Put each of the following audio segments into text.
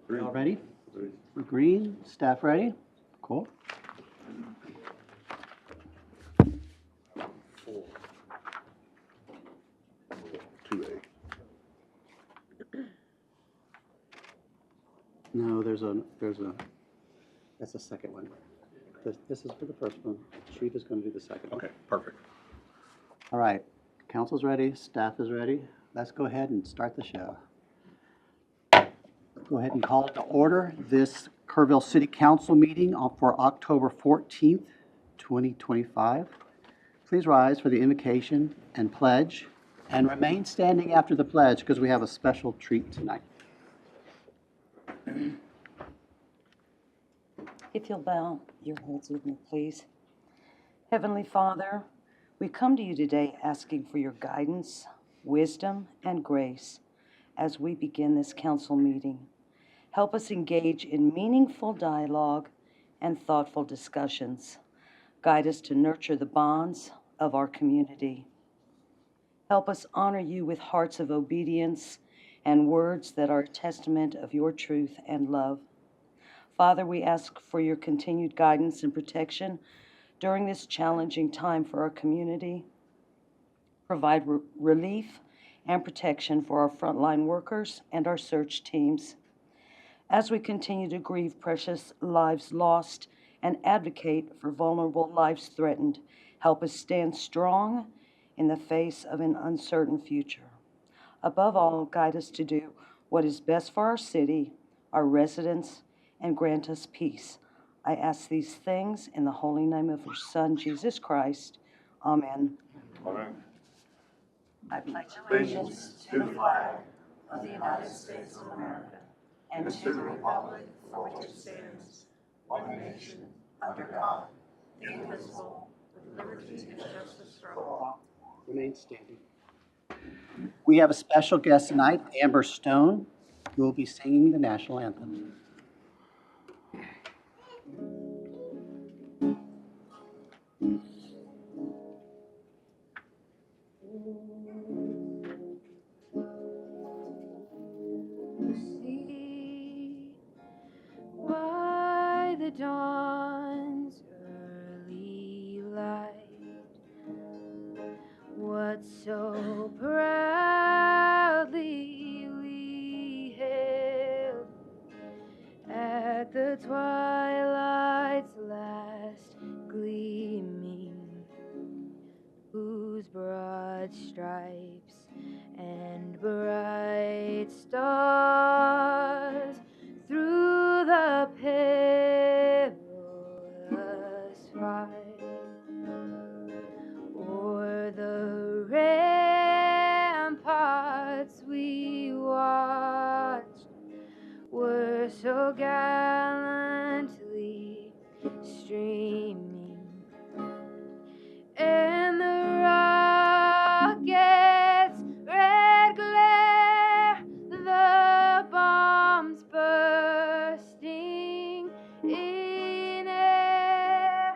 Y'all ready? We're green. Staff ready? Cool. Four. 2A. No, that's the second one. This is for the first one. Chief is going to do the second one. Okay, perfect. All right. Council's ready. Staff is ready. Let's go ahead and start the show. Go ahead and call it to order this Kerrville City Council meeting for October 14th, 2025. Please rise for the invocation and pledge, and remain standing after the pledge because we have a special treat tonight. If you'll bow your heads with me, please. Heavenly Father, we come to you today asking for your guidance, wisdom, and grace as we begin this council meeting. Help us engage in meaningful dialogue and thoughtful discussions. Guide us to nurture the bonds of our community. Help us honor you with hearts of obedience and words that are a testament of your truth and love. Father, we ask for your continued guidance and protection during this challenging time for our community. Provide relief and protection for our frontline workers and our search teams. As we continue to grieve precious lives lost and advocate for vulnerable lives threatened, help us stand strong in the face of an uncertain future. Above all, guide us to do what is best for our city, our residents, and grant us peace. I ask these things in the holy name of your Son, Jesus Christ. Amen. Amen. I pledge allegiance to the flag of the United States of America and to the republic for which it stands, one nation, under God, indivisible, with liberty and justice for all. Remain standing. We have a special guest tonight, Amber Stone, who will be singing the national anthem. See by the dawn's early light, what so proudly we hailed at the twilight's last gleaming, whose broad stripes and bright stars through the perilous fight o'er the ramparts we watched were so gallantly streaming, and the rockets' red glare, the bombs bursting in air,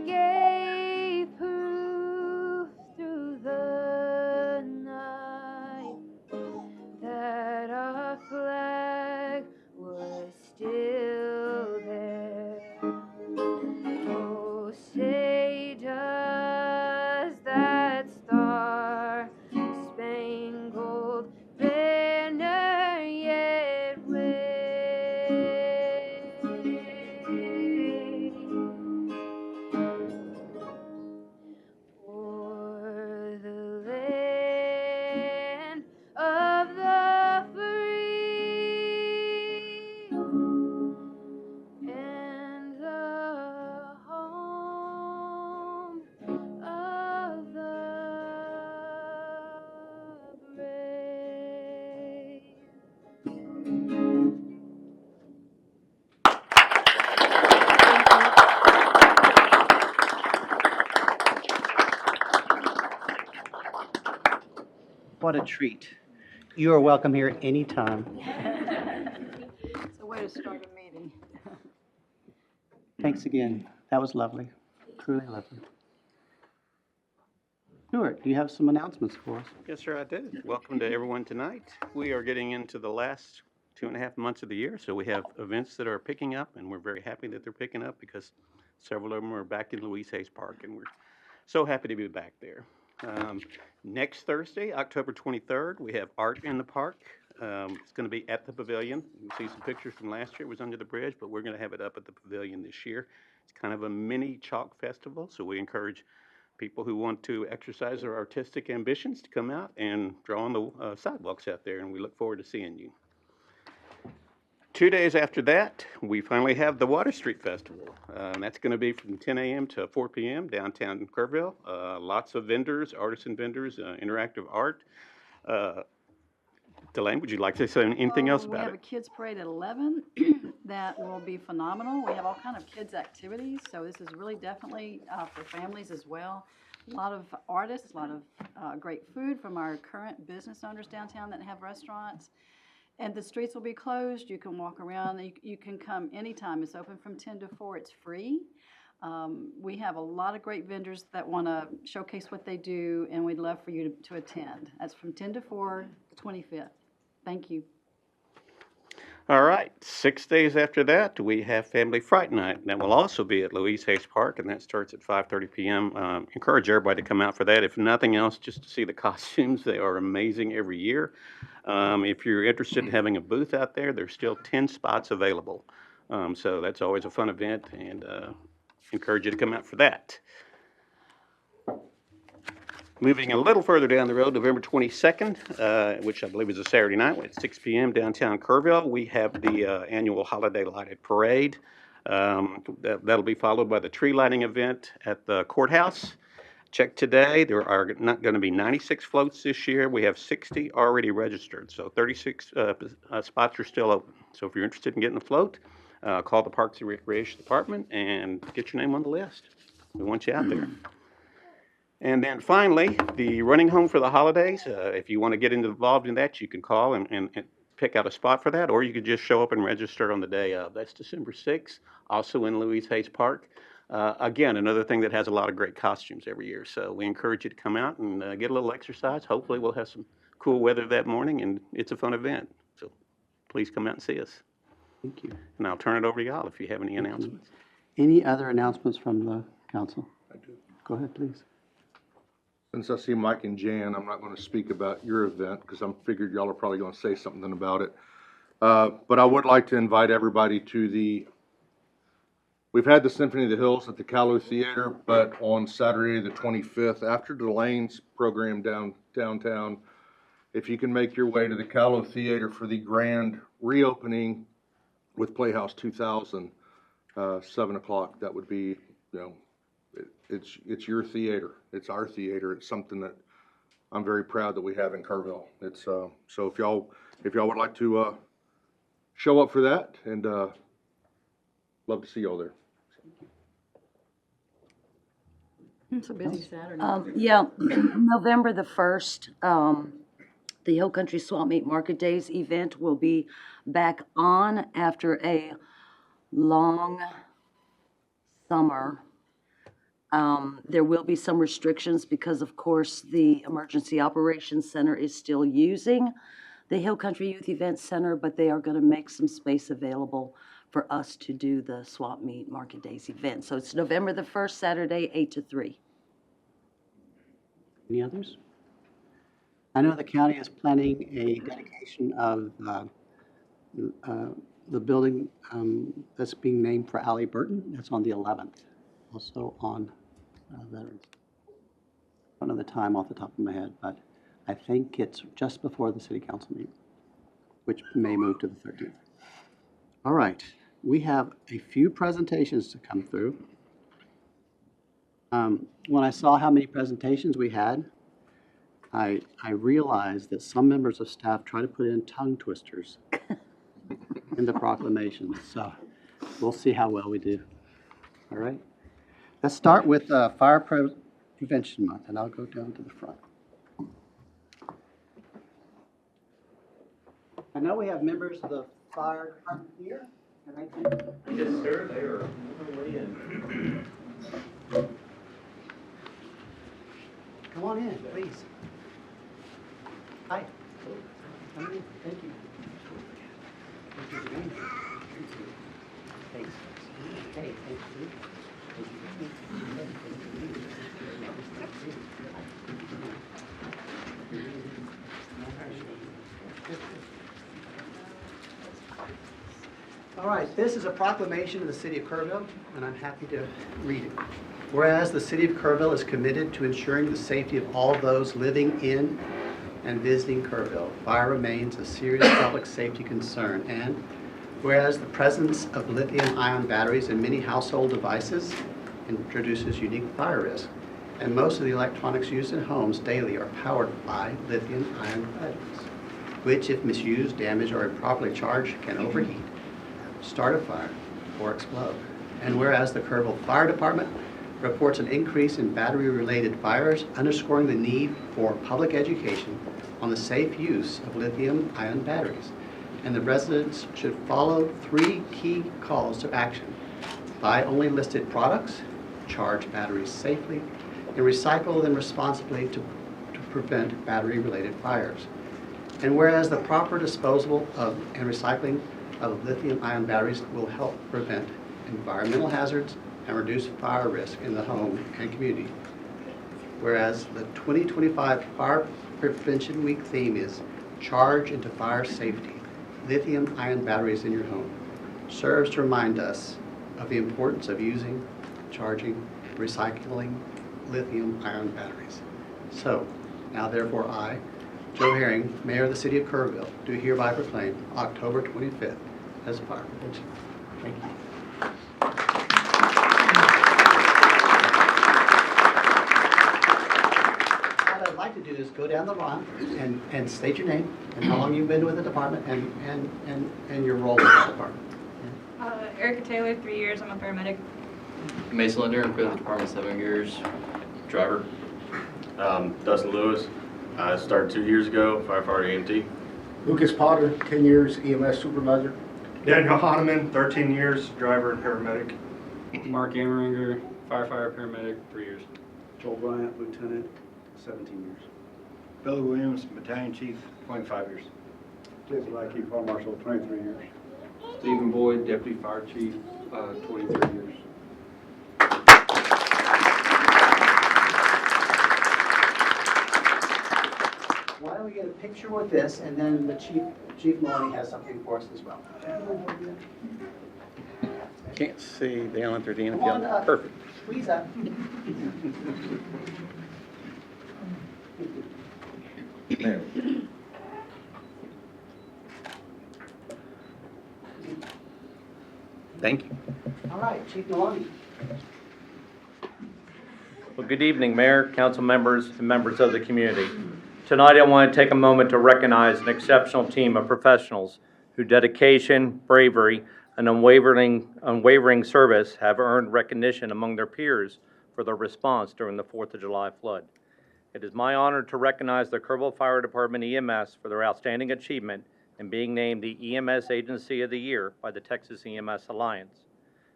gave proof through the night that our flag was still there. Oh, say does that star-spangled banner yet wave o'er the land of the free and the home of the brave. What a treat. You are welcome here anytime. It's a way to start a meeting. Thanks again. That was lovely. Truly lovely. Stuart, do you have some announcements for us? Yes, sir, I do. Welcome to everyone tonight. We are getting into the last 2.5 months of the year. So we have events that are picking up, and we're very happy that they're picking up because several of them are back in Louise Hayes Park, and we're so happy to be back there. Next Thursday, October 23rd, we have Art in the Park. It's going to be at the Pavilion. You can see some pictures from last year. It was under the bridge, but we're going to have it up at the Pavilion this year. It's kind of a mini chalk festival, so we encourage people who want to exercise their artistic ambitions to come out and draw on the sidewalks out there, and we look forward to seeing you. 2 days after that, we finally have the Water Street Festival. That's going to be from 10 a.m. to 4 p.m. downtown Kerrville. Lots of vendors, artisan vendors, interactive art. Delane, would you like to say anything else We about have a it? kids parade at 11 that will be phenomenal. We have all kind of kids activities, so this is really definitely for families as well. A lot of artists, a lot of great food from our current business owners downtown that have restaurants. And the streets will be closed. You can walk around. You can come anytime. It's open from 10 to 4. It's free. We have a lot of great vendors that want to showcase what they do, and we'd love for you to attend. That's from 10 to 4, the 25th. Thank you. All right, 6 days after that, we have Family Fright Night. That will also be at Louise Hayes Park, and that starts at 5:30 p.m. Encourage everybody to come out for that. If nothing else, just to see the costumes. They are amazing every year. If you're interested in having a booth out there, there's still 10 spots available. So that's always a fun event, and encourage you to come out for that. Moving a little further down the road, November 22nd, which I believe is a Saturday night at 6 p.m. downtown Kerrville, we have the annual Holiday Lighted Parade. That'll be followed by the tree lighting event at the courthouse. Check today. There are not going to be 96 floats this year. We have 60 already registered, so 36 spots are still open. So if you're interested in getting a float, call the Parks and Recreation Department and get your name on the list. We want you out there. And then finally, the running home for the holidays. If you want to get involved in that, you can call and pick out a spot for that, or you could just show up and register on the day of. That's December 6th, also in Louise Hayes Park. Again, another thing that has a lot of great costumes every year. So we encourage you to come out and get a little exercise. Hopefully we'll have some cool weather that morning, and it's a fun event. So please come out and see us. Thank you. And I'll turn it over to y'all if you have any announcements. Any other announcements from the council? I do. Go ahead, please. Since I see Mike and Jan, I'm not going to speak about your event because I'm figured y'all are probably going to say something about it. But I would like to invite everybody to we've had the Symphony of the Hills at the Calhoun Theater, but on Saturday the 25th, after Delane's program downtown, if you can make your way to the Calhoun Theater for the grand reopening with Playhouse 2000, 7 o'clock, that would be, it's your theater. It's our theater. It's something that I'm very proud that we have in Kerrville. It's so if y'all would like to show up for that, and love to see y'all there. It's a busy Saturday. Yeah, November the 1st, the Hill Country Swap Meet Market Days event will be back on after a long summer. There will be some restrictions because, of course, the Emergency Operations Center is still using the Hill Country Youth Event Center, but they are going to make some space available for us to do the Swap Meet Market Days event. So it's November the 1st, Saturday, 8 to 3. Any others? I know the county is planning a dedication of the building that's being named for Allie Burton. That's on the 11th, also on Veterans. I don't know the time off the top of my head, but I think it's just before the city council meeting, which may move to the 13th. All right, we have a few presentations to come through. When I saw how many presentations we had, I realized that some members of staff try to put in tongue twisters in the proclamations, so we'll see how well we do. All right, let's start with Fire Prevention Month, and I'll go down to the front. I know we have members of the fire department here. Yes, sir. They are on the way in. Come on in, please. Hi. Come in. Thank you. Thanks. Hey, thanks, Steve. All right, this is a proclamation of the City of Kerrville, and I'm happy to read it. Whereas the City of Kerrville is committed to ensuring the safety of all those living in and visiting Kerrville, fire remains a serious public safety concern, and whereas the presence of lithium-ion batteries in many household devices introduces unique fire risk, and most of the electronics used in homes daily are powered by lithium-ion batteries, which, if misused, damaged, or improperly charged, can overheat, start a fire, or explode. And whereas the Kerrville Fire Department reports an increase in battery-related fires, underscoring the need for public education on the safe use of lithium-ion batteries. And the residents should follow 3 key calls to action. Buy only listed products, charge batteries safely, and recycle them responsibly to prevent battery-related fires. And whereas the proper disposal of and recycling of lithium-ion batteries will help prevent environmental hazards and reduce fire risk in the home and community. Whereas the 2025 Fire Prevention Week theme is Charge into Fire Safety, Lithium-Ion Batteries in Your Home, serves to remind us of the importance of using, charging, recycling lithium-ion batteries. So, now therefore I, Joe Herring, Mayor of the City of Kerrville, do hereby proclaim October 25th as Fire Prevention. Thank you. What I'd like to do is go down the line and state your name and how long you've been with the department and your role in the department. Erica Taylor, 3 years. I'm a paramedic. Mason Linder, I've been with the department 7 years. Driver. Dustin Lewis. I started 2 years ago, firefighter EMT. Lucas Potter, 10 years EMS supervisor. Daniel Hahnemann, 13 years, driver and paramedic. Mark Amringer, firefighter, paramedic, 3 years. Joel Bryant, lieutenant, 17 years. Billy Williams, battalion chief, 25 years. Jason Lackey, fire marshal, 23 years. Stephen Boyd, deputy fire chief, 23 years. Why don't we get a picture with this, and then the Chief Maloney has something for us as well. Can't see down at their end. Come on up. Perfect. Squeeze up. There. Thank you. All right, Chief Maloney. Well, good evening, Mayor, council members, and members of the community. Tonight, I want to take a moment to recognize an exceptional team of professionals whose dedication, bravery, and unwavering service have earned recognition among their peers for their response during the 4th of July flood. It is my honor to recognize the Kerrville Fire Department EMS for their outstanding achievement in being named the EMS Agency of the Year by the Texas EMS Alliance.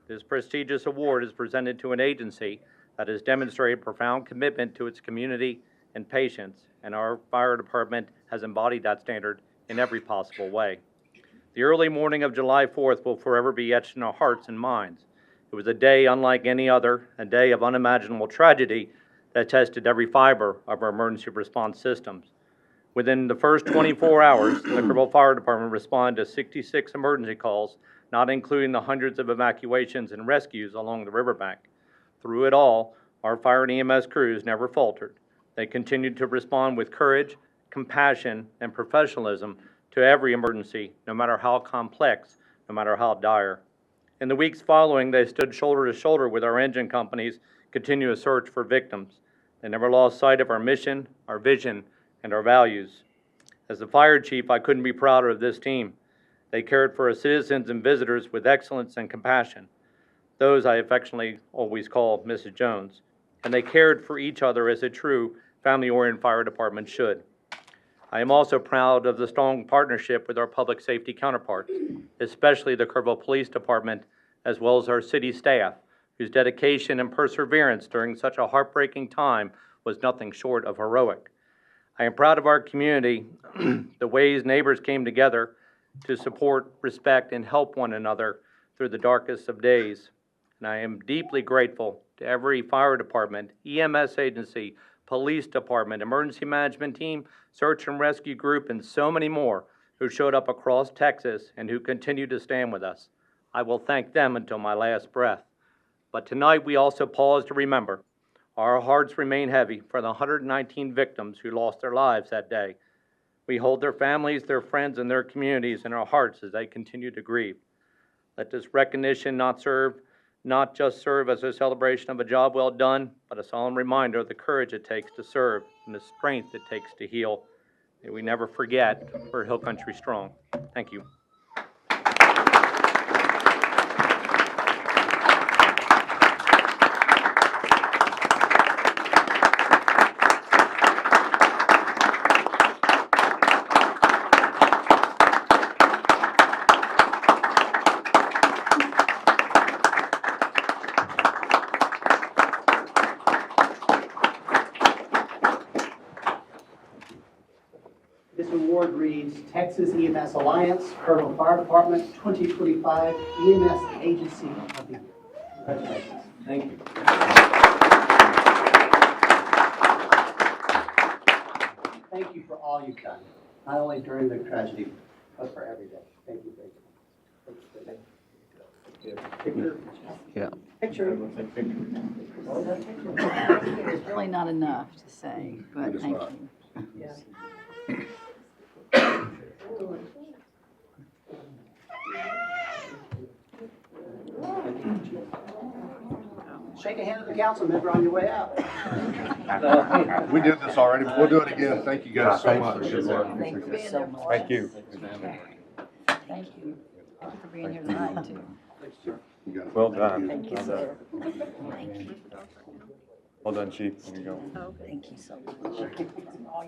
This prestigious award is presented to an agency that has demonstrated profound commitment to its community and patients, and our fire department has embodied that standard in every possible way. The early morning of July 4th will forever be etched in our hearts and minds. It was a day unlike any other, a day of unimaginable tragedy that tested every fiber of our emergency response systems. Within the first 24 hours, the Kerrville Fire Department responded to 66 emergency calls, not including the hundreds of evacuations and rescues along the riverbank. Through it all, our fire and EMS crews never faltered. They continued to respond with courage, compassion, and professionalism to every emergency, no matter how complex, no matter how dire. In the weeks following, they stood shoulder to shoulder with our engine companies, continuing to search for victims. They never lost sight of our mission, our vision, and our values. As the fire chief, I couldn't be prouder of this team. They cared for our citizens and visitors with excellence and compassion. Those I affectionately always call Mrs. Jones. And they cared for each other as a true family-oriented fire department should. I am also proud of the strong partnership with our public safety counterparts, especially the Kerrville Police Department, as well as our city staff, whose dedication and perseverance during such a heartbreaking time was nothing short of heroic. I am proud of our community, the ways neighbors came together to support, respect, and help one another through the darkest of days. And I am deeply grateful to every fire department, EMS agency, police department, emergency management team, search and rescue group, and so many more who showed up across Texas and who continue to stand with us. I will thank them until my last breath. But tonight we also pause to remember. Our hearts remain heavy for the 119 victims who lost their lives that day. We hold their families, their friends, and their communities in our hearts as they continue to grieve. Let this recognition not just serve as a celebration of a job well done, but a solemn reminder of the courage it takes to serve and the strength it takes to heal. May we never forget we're Hill Country strong. Thank you. This award reads Texas EMS Alliance, Kerrville Fire Department, 2025 EMS Agency of the Year. Congratulations. Thank you. Thank you for all you've done, not only during the tragedy, but for every day. Thank you. Thank you. Picture? Yeah. Picture. It's really not enough to say, but thank you. Yes. Shake a hand at the council member on your way out. We did this already, but we'll do it again. Thank you guys so much. Thank you so much. Thank you. Thank you for being here tonight, too. Well done. Thank you, sir. Well done, Chief. There you go. Thank you so much.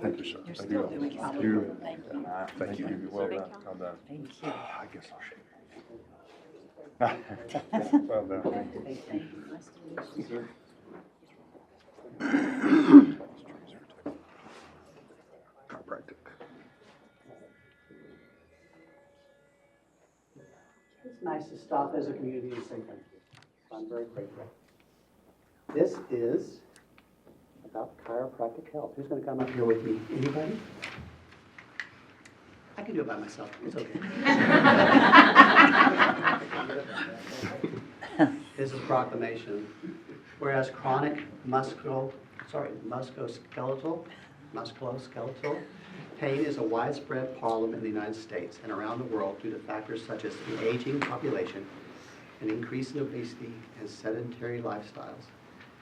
Thank you, sir. You're Thank still you. doing Thank something. you. Thank you. Thank you. Well done. Well done. Thank you. I guess I'll shake. Well done. Thank you. Thank you. Nice to meet you. Chiropractic. It's nice to stop as a community and say thank you. I'm very grateful. This is about chiropractic health. Who's going to come up here with me? Anybody? I can do it by myself. It's okay. This is a proclamation. Whereas chronic musculoskeletal pain is a widespread problem in the United States and around the world due to factors such as the aging population, an increase in obesity, and sedentary lifestyles.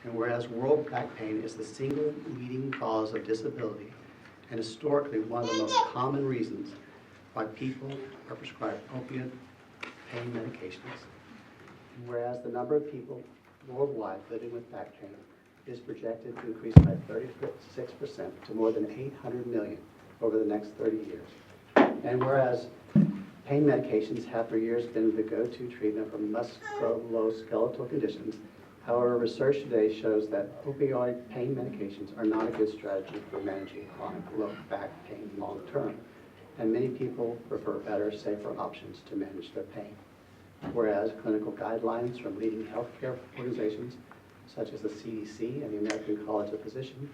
And whereas world back pain is the single leading cause of disability and historically one of the most common reasons why people are prescribed opiate pain medications. And whereas the number of people worldwide living with back pain is projected to increase by 36% to more than 800 million over the next 30 years. And whereas pain medications have for years been the go-to treatment for musculoskeletal conditions, however, research today shows that opioid pain medications are not a good strategy for managing chronic low back pain long term. And many people prefer better, safer options to manage their pain. Whereas clinical guidelines from leading healthcare organizations such as the CDC and the American College of Physicians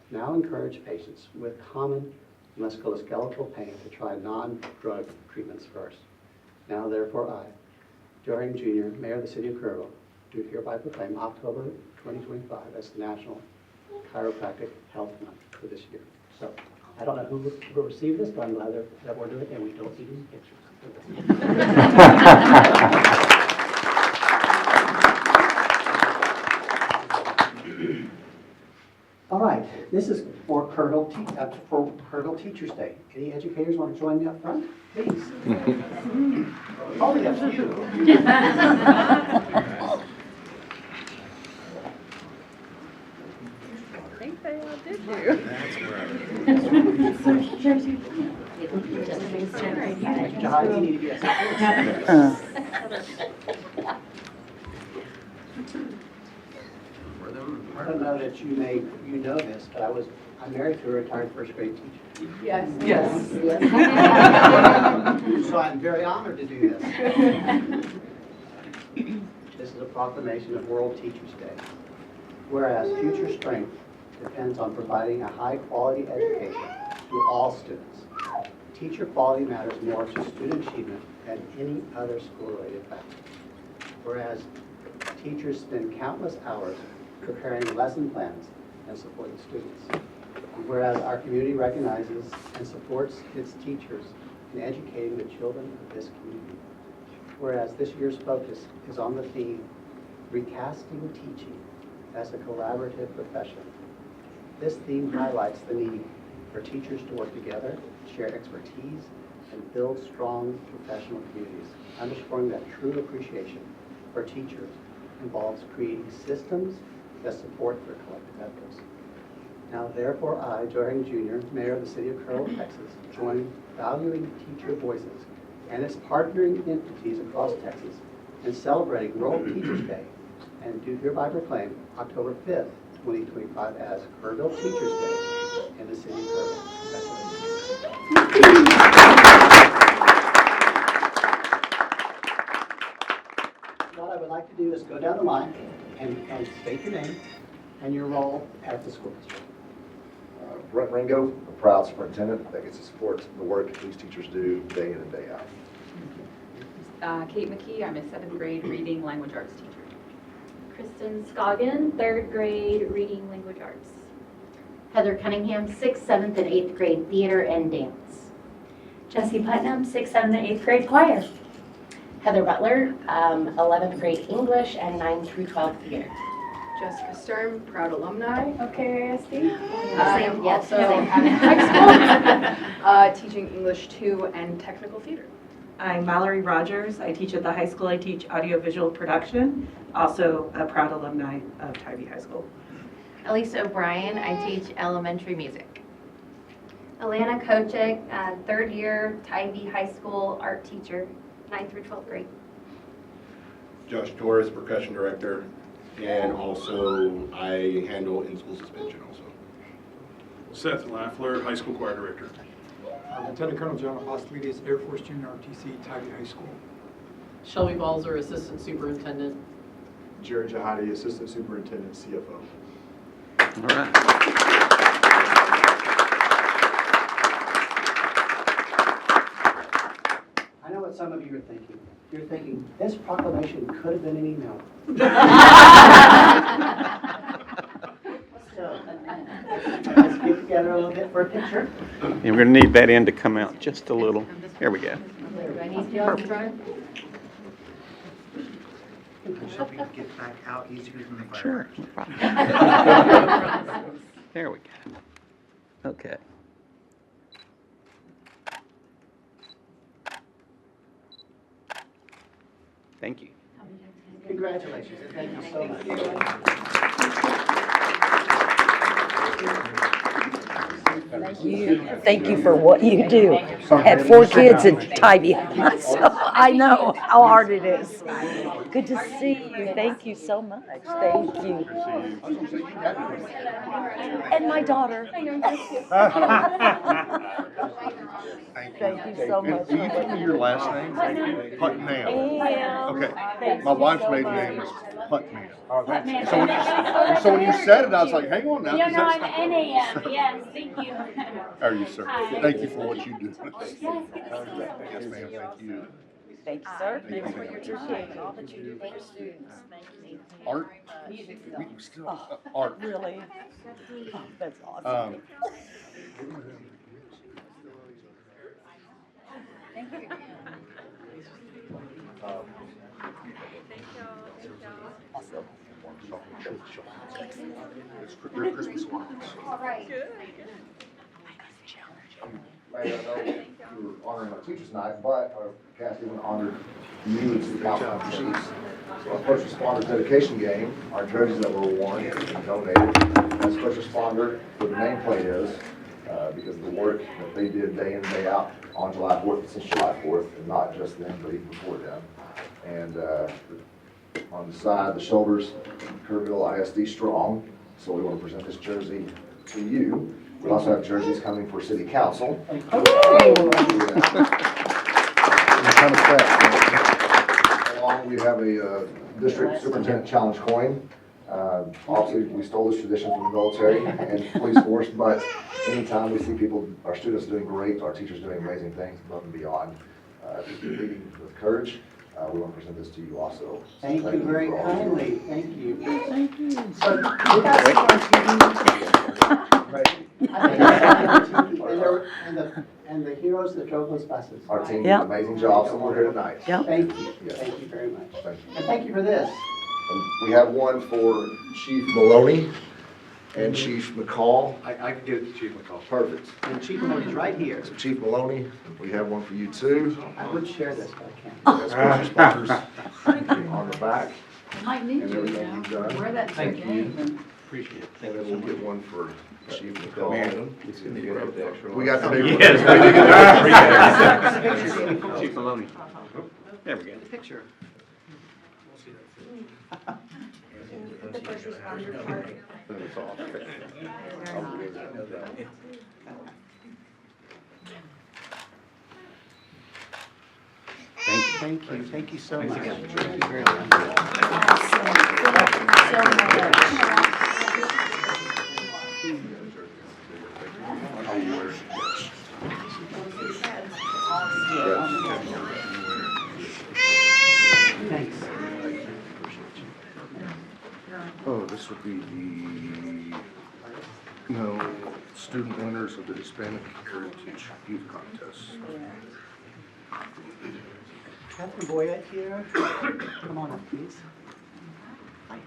now encourage patients with common musculoskeletal pain to try non-drug treatments first. Now, therefore, I, Joe Jr., Mayor of the City of Kerrville, do hereby proclaim October 2025 as National Chiropractic Health Month for this year. So, I don't know who will receive this, but I'm glad that we're doing it, and we don't need any pictures. All right, this is for Kerrville Teachers Day. Any educators want to join me up front? Please. Only a few. I think they all did you. Jahai, you need to be a I don't know that you know this, but I'm married to a retired first grade teacher. Yes. So I'm very honored to do this. This is a proclamation of World Teachers Day. Whereas future strength depends on providing a high-quality education to all students. Teacher quality matters more to student achievement than any other school-related factor. Whereas teachers spend countless hours preparing lesson plans and supporting students. Whereas our community recognizes and supports its teachers in educating the children of this community. Whereas this year's focus is on the theme, recasting teaching as a collaborative profession. This theme highlights the need for teachers to work together, share expertise, and build strong professional communities, underscoring that true appreciation for teachers involves creating systems that support their collective efforts. Now, therefore, I, Joe Herring Jr., Mayor of the City of Kerrville, Texas, join valuing teacher voices and its partnering entities across Texas in celebrating World Teachers Day, and do hereby proclaim October 5th, 2025 as Kerrville Teachers Day in the City of Kerrville. Congratulations. What I would like to do is go down the line and state your name and your role at the school district. Brent Ringo, a proud superintendent that gets to support the work these teachers do day in and day out. Kate McKee, I'm a 7th grade reading language arts teacher. Kristen Scoggin, 3rd grade reading language arts. Heather Cunningham, 6th, 7th, and 8th grade theater and dance. Jessie Putnam, 6th, 7th, and 8th grade choir. Heather Butler, 11th grade English and 9th through 12th theater. Jessica Stern, proud alumni of KASD. Same, yes, Also, same. I'm in high school, teaching English 2 and technical theater. I'm Mallory Rogers. I teach at the high school. I teach audiovisual production, also a proud alumni of Tybee High School. Elisa O'Brien, I teach elementary music. Alana Kochek, 3rd year Tybee High School art teacher, 9th through 12th grade. Josh Torres, percussion director, and also I handle in-school suspension also. Seth Laffler, high school choir director. Lieutenant Colonel John Apostolides, Air Force Junior RTC, Tybee High School. Shelby Balzer, assistant superintendent. Jared Jahadi, assistant superintendent, CFO. All right. I know what some of you are thinking. You're thinking, this proclamation could have been an email. So, let's get together a little bit for a picture. And we're going to need that end to come out just a little. Here we go. Do I need to on the front? Should we get back out easier than the fire? Sure. No problem. There we go. Okay. Thank you. Congratulations, and thank you so much. Thank you. Thank you for what you do. I had 4 kids in Tybee, so I know how hard it is. Good to see you. Thank you so much. Thank you. And my daughter. Thank you so much. Will you tell me your last name? Putnam. Okay. My wife's maiden name is Putnam. So when you said it, I was like, hang on now. No, I'm NAM. Yes, thank you. How are you, sir? Hi. Thank you for what you do. Yes, good to see you. Yes, ma'am. Thank you. Thank you, sir. Thank you. For your time and all that you do for your students. Thank you. Art? We still, art. Really? Oh, that's awesome. Thank you. Awesome. Merry Christmas ones. All right. Mayor, I know you were honoring our teachers tonight, but our cast even honored you as the council officials. So our first responders dedication game, our jerseys that were worn and donated. As first responder, what the nameplate is, because of the work that they did day in and day out on July 4th, since July 4th, and not just then, but even before then. And on the side, the shoulders, Kerrville ISD strong. So we want to present this jersey to you We also have jerseys coming for city council. Along, we have a district superintendent challenge coin. Obviously, we stole this tradition from the military and police force, but anytime we see people, our students doing great, our teachers doing amazing things above and beyond, leading with courage, we want to present this to you also. Thank you very for all you do. kindly. Thank you. Thank you. So, you guys see on TV? And the heroes that drove those buses. Our team did Yep. an amazing job, so we're here tonight. Yep. Thank you. Yes. Thank you very much. Thank you. And thank you for this. And we have one for Chief Maloney and Chief McCall. I can get it to Chief McCall. Perfect. And Chief Maloney's right here. So Chief Maloney, we have one for you too. I would share this, but I can't. That's first responders on the back. I might need And you, everything you've done. Wear that to a game. Appreciate it. And then we'll get one for Chief McCall. We We got the big one. Yes. Chief Maloney. There we go. Picture. The first responder part. That's all. Thank you. Thank you so much. Thank you very much. Thanks. Oh, this would be the, no, student winners of the Hispanic Heritage Youth Contest. Catherine Boyette here. Come on up, please. Hi.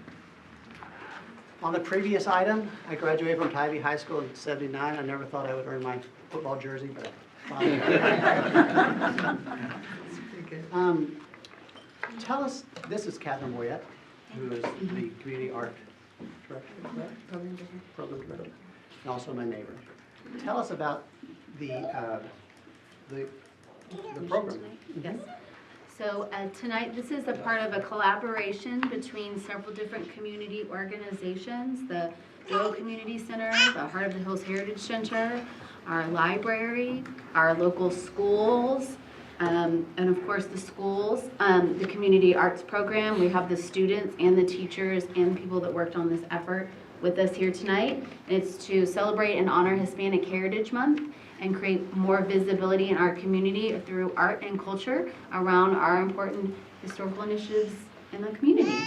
On the previous item, I graduated from Tybee High School in '79. I never thought I would earn my football jersey, but tell us, this is Catherine Boyette, who is the community art director, program director, and also my neighbor. Tell us about the program. Yes. So tonight, this is a part of a collaboration between several different community organizations, the Doe Community Center, the Heart of the Hills Heritage Center, our library, our local schools, and of course the schools, the community arts program. We have the students and the teachers and people that worked on this effort with us here tonight. And it's to celebrate and honor Hispanic Heritage Month and create more visibility in our community through art and culture around our important historical initiatives in the community.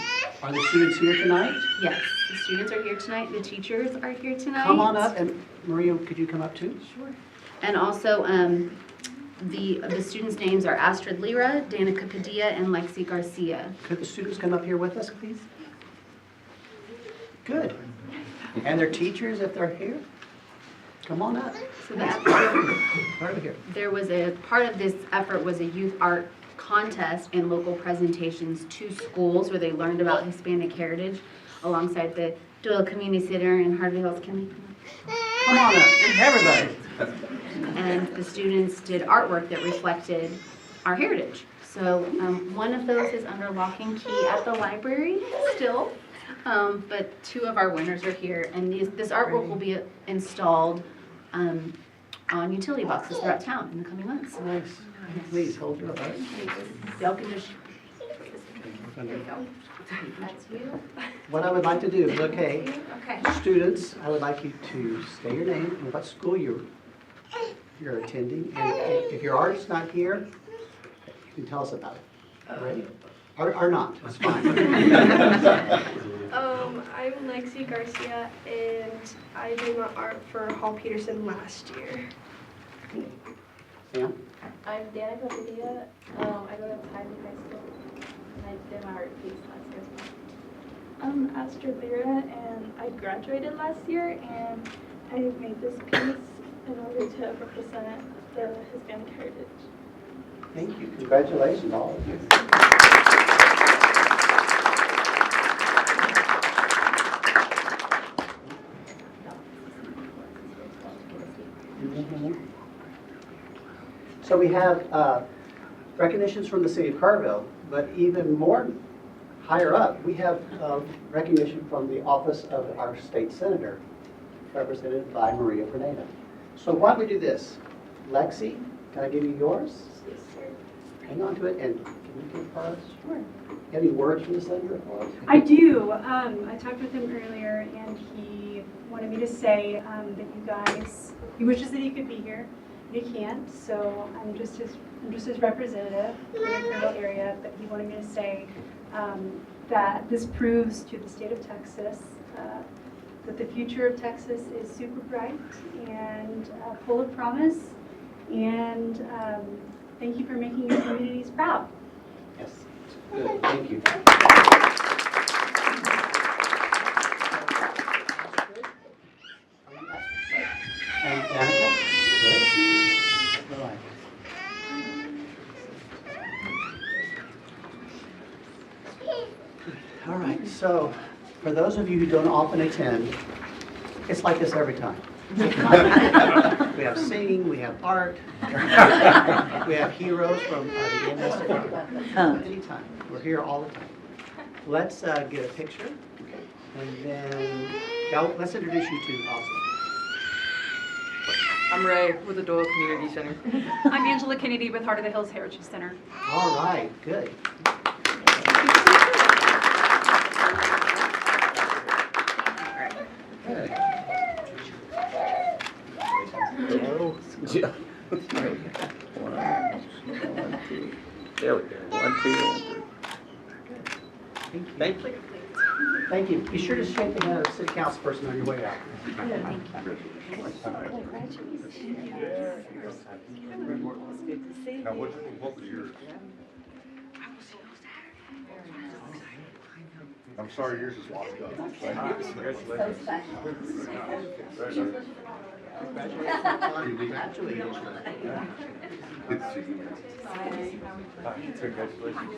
Are the students here tonight? Yes, the students are here tonight, the teachers are here tonight. Come on up, and Maria, could you come up too? Sure. And also, the students' names are Astrid Lira, Danica Padilla, and Lexi Garcia. Could the students come up here with us, please? Good. And their teachers, if they're here? Come on up. So that Right over here. there was a part of this effort was a youth art contest and local presentations to schools where they learned about Hispanic heritage alongside the Doyle Community Center and Harvey Hills. Can they come on up, everybody. And the students did artwork that reflected our heritage. So one of those is under lock and key at the library still, but two of our winners are here, and this artwork will be installed on utility boxes throughout town in the coming months. Nice. Please hold your art. Y'all can just. There you go. That's you. What I would like to do is, okay, Okay. students, I would like you to say your name and what school you're attending. And if your art's not here, you can tell us about it. Ready? Or not, it's fine. I'm Lexi Garcia, and I did my art for Hall Peterson last year. Sam? I'm Danica Padilla. I go to Tybee High School, and I did my art piece last year as well. I'm Astrid Lira, and I graduated last year, and I made this piece in order to represent the Hispanic heritage. Thank you. Congratulations, all of you. So we have recognitions from the city of Carville, but even more higher up, we have recognition from the office of our state senator. represented by Maria Fernanda. So why don't we do this? Lexi, can I give you yours? Yes, sir. Hang on to it, and can you give hers? Sure. Any words from the senator? I do. I talked with him earlier, and he wanted me to say that you guys, he wishes that he could be here, but he can't. So I'm just his representative for the Kerrville area. But he wanted me to say that this proves to the state of Texas that the future of Texas is super bright and full of promise. And thank you for making your communities proud. Yes. Good. Thank you. And Danica? Good. All right. All right, so for those of you who don't often attend, it's like this every time. We have singing, we have art, we have heroes from the EMS. Anytime, we're here all the time. Let's get a picture, and then let's introduce you to also. I'm Ray with the Doyle Community Center. I'm Angela Kennedy with Heart of the Hills Heritage Center. All right, good. Yeah. There we go. 1, 2, and 3. Thank you. Thank you. Be sure to shake the hand of the city council person on your way out. Now, what was yours? I'm sorry, yours is lost up. Congratulations. Good to see you, man. Congratulations.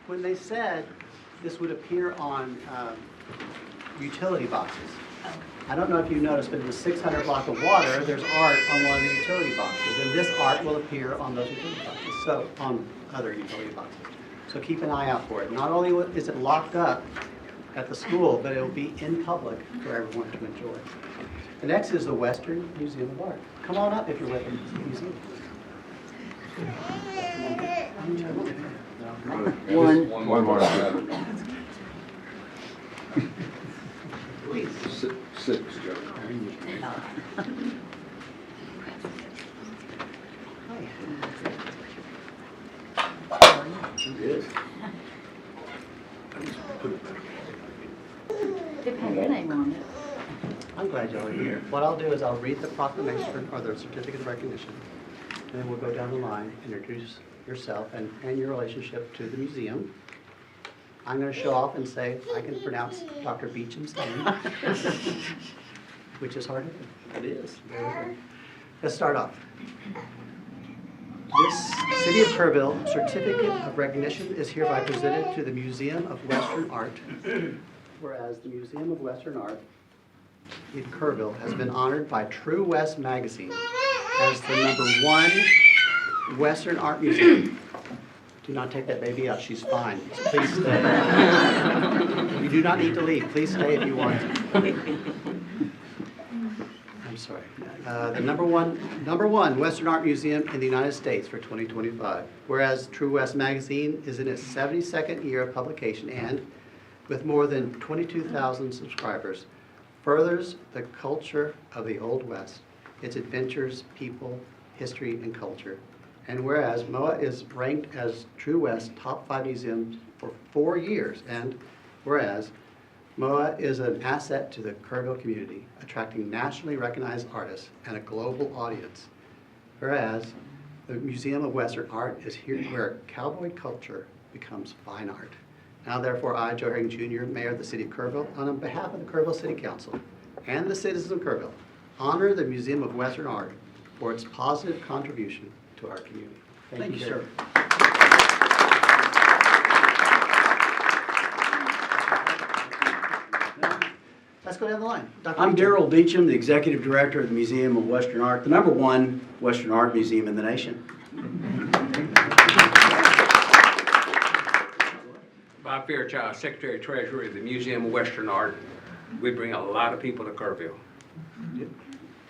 When they said this would appear on utility boxes, I don't know if you noticed, but in the 600 block of water, there's art on one of the utility boxes, and this art will appear on those utility boxes, so on other utility boxes. So keep an eye out for it. Not only is it locked up at the school, but it will be in public for everyone to enjoy. The next is the Western Museum of Art. Come on up if you're with the museum. One more. Please. Six, Joe. Good. It had your name on it. I'm glad y'all are here. What I'll do is I'll read the proclamation or the certificate of recognition, and then we'll go down the line, introduce yourself and your relationship to the museum. I'm going to show off and say I can pronounce Dr. Beecham's name, which is hard to do. It is. Let's start off. This City of Kerrville Certificate of Recognition is hereby presented to the Museum of Western Art, whereas the Museum of Western Art in Kerrville has been honored by True West Magazine as the #1 Western Art Museum. Do not take that baby out, she's fine. Please stay. You do not need to leave, please stay if you want to. I'm sorry. The number one Western Art Museum in the United States for 2025. Whereas True West Magazine is in its 72nd year of publication and, with more than 22,000 subscribers, furthers the culture of the Old West, its adventures, people, history, and culture. And whereas MOA is ranked as True West top 5 museum for 4 years, and whereas MOA is an asset to the Kerrville community, attracting nationally recognized artists and a global audience. Whereas the Museum of Western Art is here where cowboy culture becomes fine art. Now therefore I, Joe Herring Jr., Mayor of the City of Kerrville, on behalf of the Kerrville City Council and the citizens of Kerrville, honor the Museum of Western Art for its positive contribution to our community. Thank you, sir. Let's go down the line. Dr. I'm Beecham. Darrell Beecham, the Executive Director of the Museum of Western Art, the #1 Western Art Museum in the nation. Bob Fairchild, Secretary Treasurer of the Museum of Western Art. We bring a lot of people to Kerrville.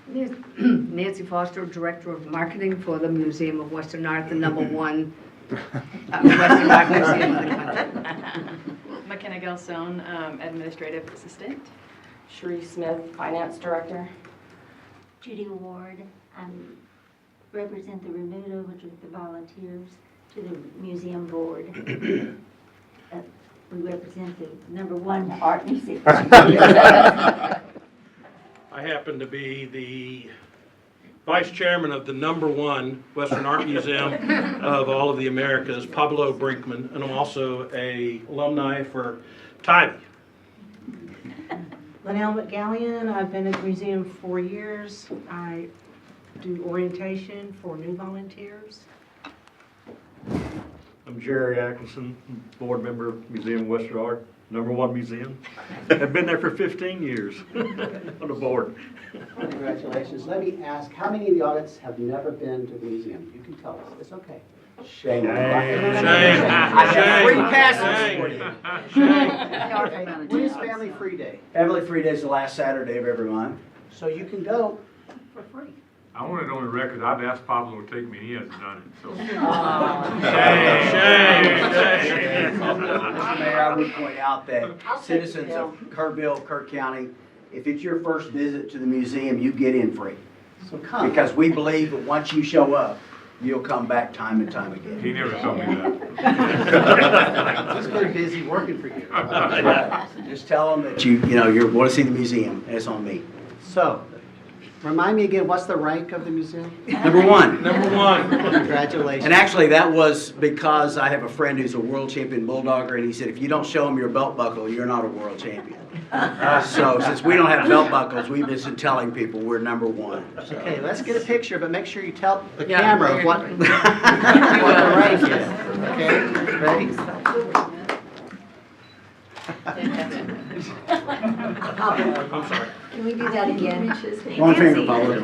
Nancy Foster, Director of Marketing for the Museum of Western Art, the #1 Western Art Museum in the country. McKenna Gelstone, Administrative Assistant. Sheree Smith, Finance Director. Judy Ward, represent the Remuda, which is the volunteers, to the museum board. We represent the #1 art museum. I happen to be the Vice Chairman of the #1 Western Art Museum of all of the Americas, Pablo Brinkman, and I'm also a alumni for Tybee. Linnell McGallion, I've been at the museum 4 years. I do orientation for new volunteers. I'm Jerry Atkinson, board member of Museum of Western Art, #1 museum. I've been there for 15 years on the board. Congratulations. Let me ask, how many of the audience have never been to the museum? You can tell us. It's okay. Shame. I have free passes for you. When is Family Free Day? Family Free Day is the last Saturday of every month. So you can go for free. I want it on the record, I've asked Pablo to take me, he hasn't done it, so. Shame. Mr. Mayor, I would point out that citizens of Kerrville, Kirk County, if it's your first visit to the museum, you get in free. So come. Because we believe that once you show up, you'll come back time and time again. He never told me that. He's very busy working for you. Just tell them that you want to see the museum. That's on me. So, remind me again, what's the rank of the museum? #1. #1. Congratulations. And actually, that was because I have a friend who's a world champion bulldogger, and he said, if you don't show him your belt buckle, you're not a world champion. So since we don't have belt buckles, we've been telling people we're #1. So. Okay, let's get a picture, but make sure you tell the camera what the rank is. Okay, ready? I'm sorry. Can we do that again? One finger, Paula.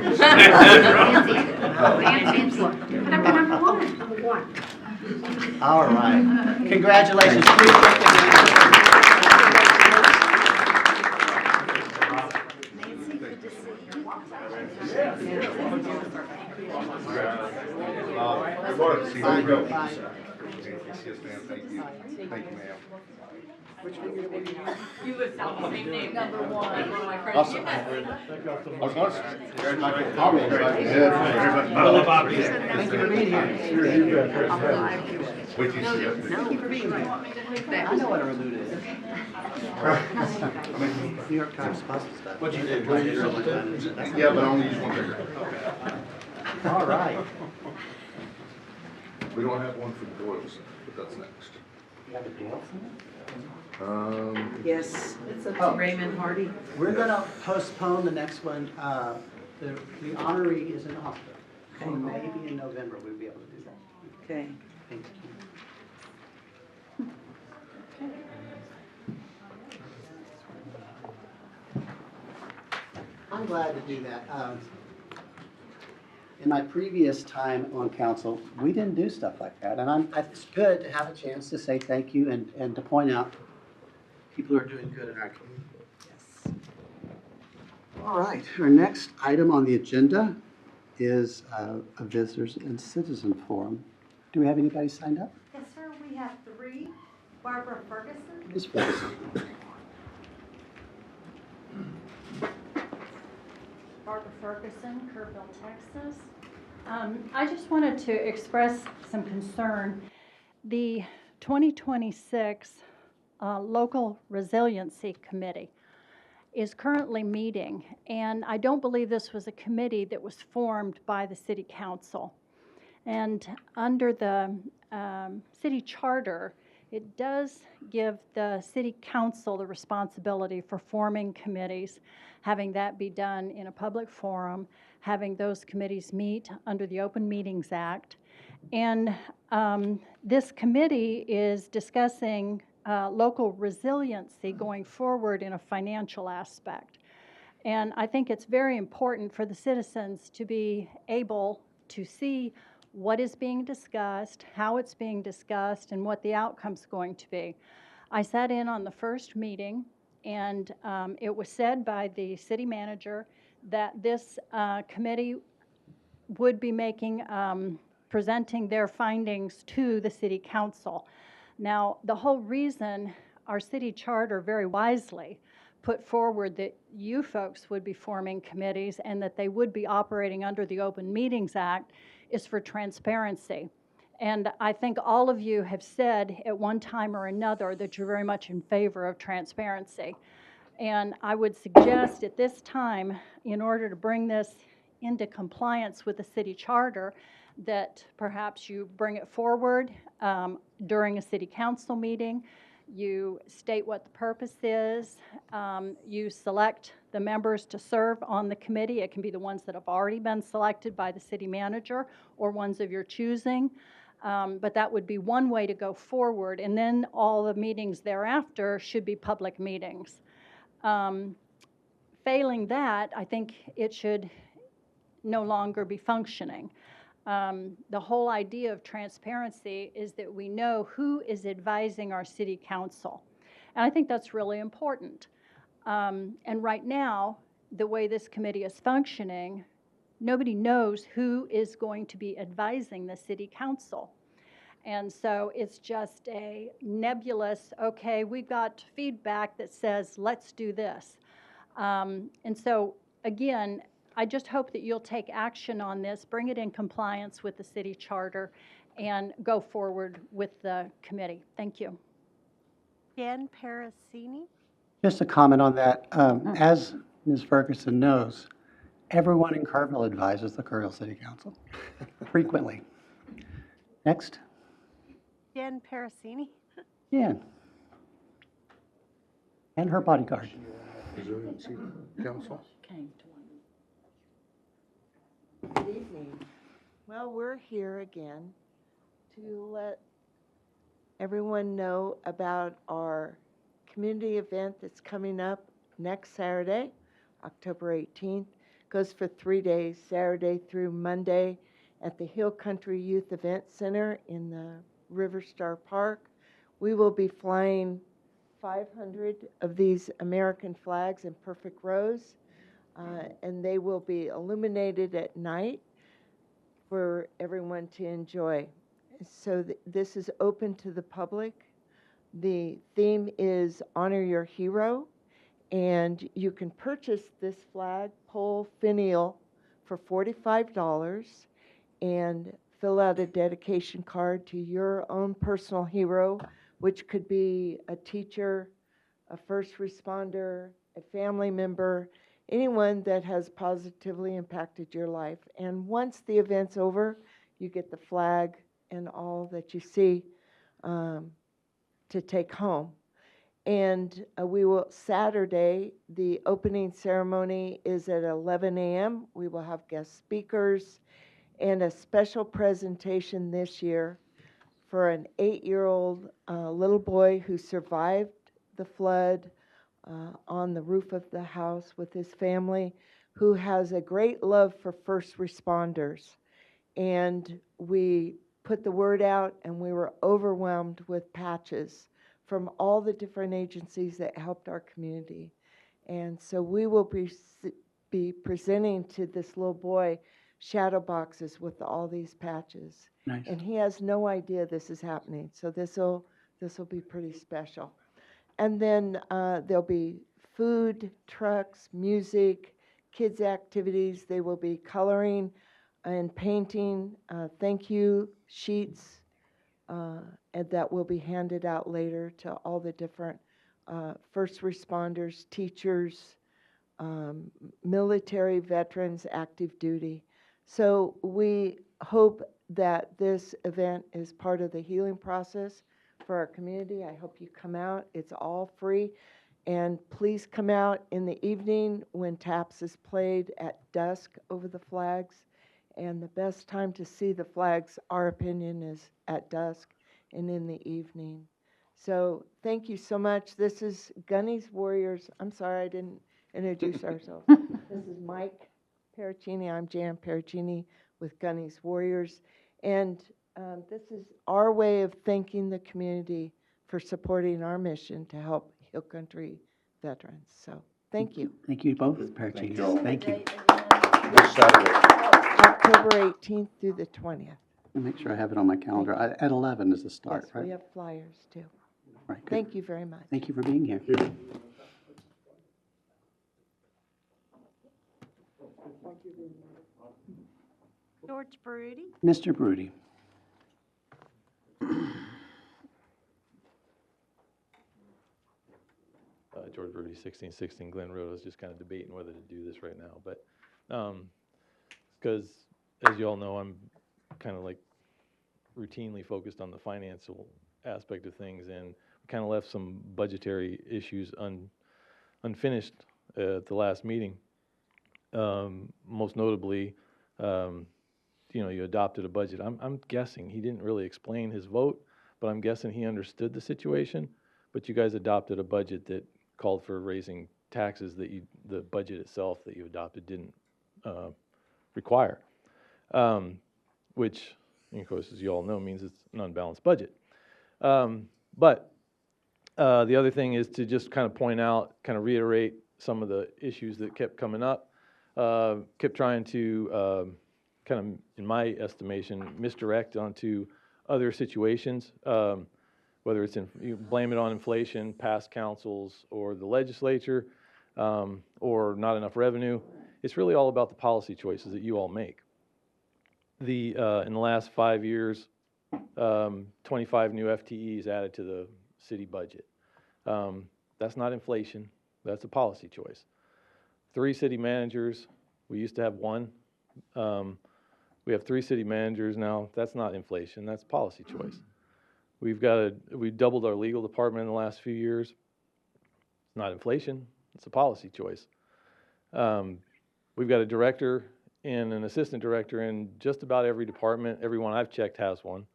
#1. All right. Congratulations. Thank you, ma'am. Which one you want to use? You listed the same name, #1. One of my friends. Awesome. I was going to congratulate Bobby. Hello, Bobby. Thank you for being here. Wait till you see it. Thank you for being here. I know what a remuda is. New York Times puzzle stuff. What'd you do? Yeah, but I only use one finger. All right. We don't have one for the Doyles, but that's next. You have a Doyles in it? Yes, it's up to Raymond Hardy. We're going to postpone the next one. The honoree is in October. So maybe in November we'll be able to do that. Okay. Thank you. I'm glad to do that. In my previous time on council, we didn't do stuff like that. And it's good to have a chance to say thank you and to point out people who are doing good in our community. Yes. All right, our next item on the agenda is a visitors and citizen forum. Do we have anybody signed up? Yes, sir, we have 3. Barbara Ferguson. Ms. Ferguson. Barbara Ferguson, Kerrville, Texas. I just wanted to express some concern. The 2026 Local Resiliency Committee is currently meeting, and I don't believe this was a committee that was formed by the City Council. And under the city charter, it does give the City Council the responsibility for forming committees, having that be done in a public forum, having those committees meet under the Open Meetings Act. And this committee is discussing local resiliency going forward in a financial aspect. And I think it's very important for the citizens to be able to see what is being discussed, how it's being discussed, and what the outcome's going to be. I sat in on the first meeting, and it was said by the city manager that this committee would be making, presenting their findings to the city council. Now, the whole reason our city charter very wisely put forward that you folks would be forming committees and that they would be operating under the Open Meetings Act is for transparency. And I think all of you have said at one time or another that you're very much in favor of transparency. And I would suggest at this time, in order to bring this into compliance with the city charter, that perhaps you bring it forward during a city council meeting. You state what the purpose is. You select the members to serve on the committee. It can be the ones that have already been selected by the city manager or ones of your choosing. But that would be one way to go forward. And then all the meetings thereafter should be public meetings. Failing that, I think it should no longer be functioning. The whole idea of transparency is that we know who is advising our city council. And I think that's really important. And right now, the way this committee is functioning, nobody knows who is going to be advising the city council. And so it's just a nebulous, okay, we've got feedback that says, let's do this. And so, again, I just hope that you'll take action on this, bring it in compliance with the city charter, and go forward with the committee. Thank you. Jan Parasini? Just a comment on that. As Ms. Ferguson knows, everyone in Kerrville advises the Kerrville City Council frequently. Next. Jan Parasini? Yeah. And her bodyguard. Resiliency Council. Good evening. Well, we're here again to let everyone know about our community event that's coming up next Saturday, October 18th. Goes for 3 days, Saturday through Monday, at the Hill Country Youth Event Center in the River Star Park. We will be flying 500 of these American flags in perfect rows. And they will be illuminated at night for everyone to enjoy. So this is open to the public. The theme is Honor Your Hero, and you can purchase this flagpole finial for $45 and fill out a dedication card to your own personal hero, which could be a teacher, a first responder, a family member, anyone that has positively impacted your life. And once the event's over, you get the flag and all that you see to take home. And Saturday, the opening ceremony is at 11 a.m. We will have guest speakers and a special presentation this year for an 8-year-old little boy who survived the flood on the roof of the house with his family, who has a great love for first responders. And we put the word out, and we were overwhelmed with patches from all the different agencies that helped our community. And so we will be presenting to this little boy shadow boxes with all these patches. Nice. And he has no idea this is happening, so this will be pretty special. And then there'll be food, trucks, music, kids' activities. They will be coloring and painting thank you sheets, and that will be handed out later to all the different first responders, teachers, military veterans, active duty. So we hope that this event is part of the healing process for our community. I hope you come out. It's all free. And please come out in the evening when TAPS is played at dusk over the flags. And the best time to see the flags, our opinion, is at dusk and in the evening. So thank you so much. This is Gunny's Warriors. I'm sorry I didn't introduce ourselves. This is Mike Pericini. I'm Jan Pericini with Gunny's Warriors. And this is our way of thanking the community for supporting our mission to help Hill Country veterans. So thank you. Thank you both, Pericini. Thank you. This Saturday. October 18th through the 20th. I'll make sure I have it on my calendar. At 11 is the start, Yes, right? we have flyers too. Right, good. Thank you very much. Thank you for being here. George Baruti. Mr. Broody. George Rudy, 1616 Glen Road. I was just kind of debating whether to do this right now, but because as you all know, I'm kind of like routinely focused on the financial aspect of things, and we kind of left some budgetary issues unfinished at the last meeting. Most notably, you adopted a budget. I'm guessing he didn't really explain his vote, but I'm guessing he understood the situation. But you guys adopted a budget that called for raising taxes that the budget itself that you adopted didn't require, which, of course, as you all know, means it's an unbalanced budget. But the other thing is to just kind of point out, kind of reiterate some of the issues that kept coming up, kept trying to kind of, in my estimation, misdirect onto other situations. Whether it's you blame it on inflation, past councils, or the legislature, or not enough revenue. It's really all about the policy choices that you all make. In the last 5 years, 25 new FTEs added to the city budget. That's not inflation, that's a policy choice. 3 city managers, we used to have 1. We have 3 city managers now. That's not inflation, that's policy choice. We doubled our legal department in the last few years. It's not inflation, it's a policy choice. We've got a director and an assistant director in just about every department. Everyone I've checked has one.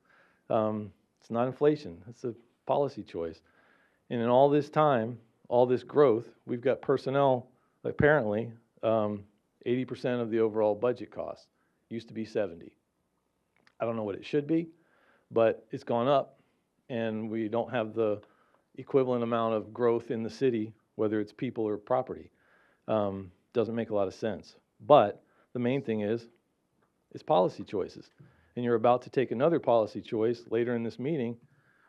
It's not inflation, it's a policy choice. And in all this time, all this growth, we've got personnel, apparently, 80% of the overall budget cost. Used to be 70. I don't know what it should be, but it's gone up. And we don't have the equivalent amount of growth in the city, whether it's people or property. Doesn't make a lot of sense. But the main thing is, it's policy choices. And you're about to take another policy choice later in this meeting,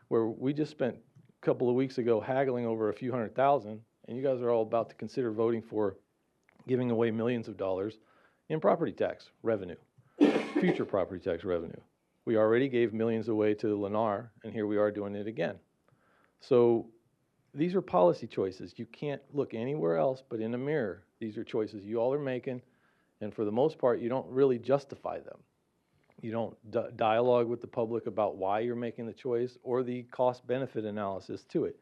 where we just spent a couple of weeks ago haggling over a few $100,000, and you guys are all about to consider voting for giving away millions of dollars in property tax revenue, future property tax revenue. We already gave millions away to Lennar, and here we are doing it again. So these are policy choices. You can't look anywhere else but in a mirror. These are choices you all are making, and for the most part, you don't really justify them. You don't dialogue with the public about why you're making the choice or the cost-benefit analysis to it.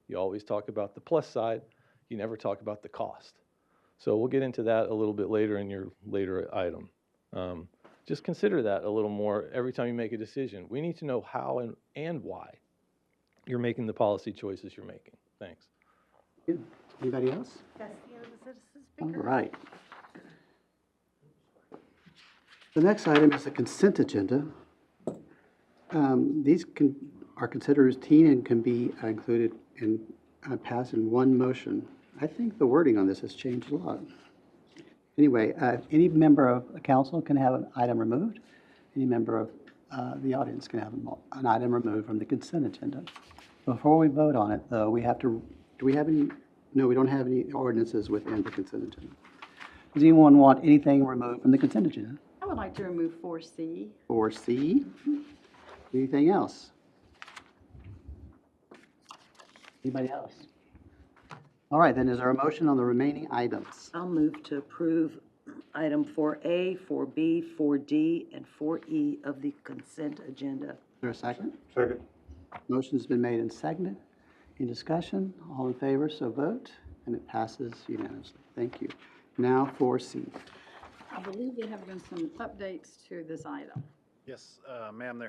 You always talk about the plus side. You never talk about the cost. So we'll get into that a little bit later in your later item. Just consider that a little more every time you make a decision. We need to know how and why you're making the policy choices you're making. Thanks. Good. Anybody else? All right. The next item is the consent agenda. These are considered routine and can be included and passed in one motion. I think the wording on this has changed a lot. Anyway, any member of the council can have an item removed. Any member of the audience can have an item removed from the consent agenda. Before we vote on it, though, we have to, do we have any? No, we don't have any ordinances within the consent agenda. Does anyone want anything removed from the consent agenda? I would like to remove 4C. 4C. Anything else? Anybody else? All right, then is there a motion on the remaining items? I'll move to approve item 4A, 4B, 4D, and 4E of the consent agenda. Is there a second? Second. Motion's been made and seconded. Any discussion? All in favor, so vote, and it passes unanimously. Thank you. Now 4C. I believe there have been some updates to this item. Yes, ma'am,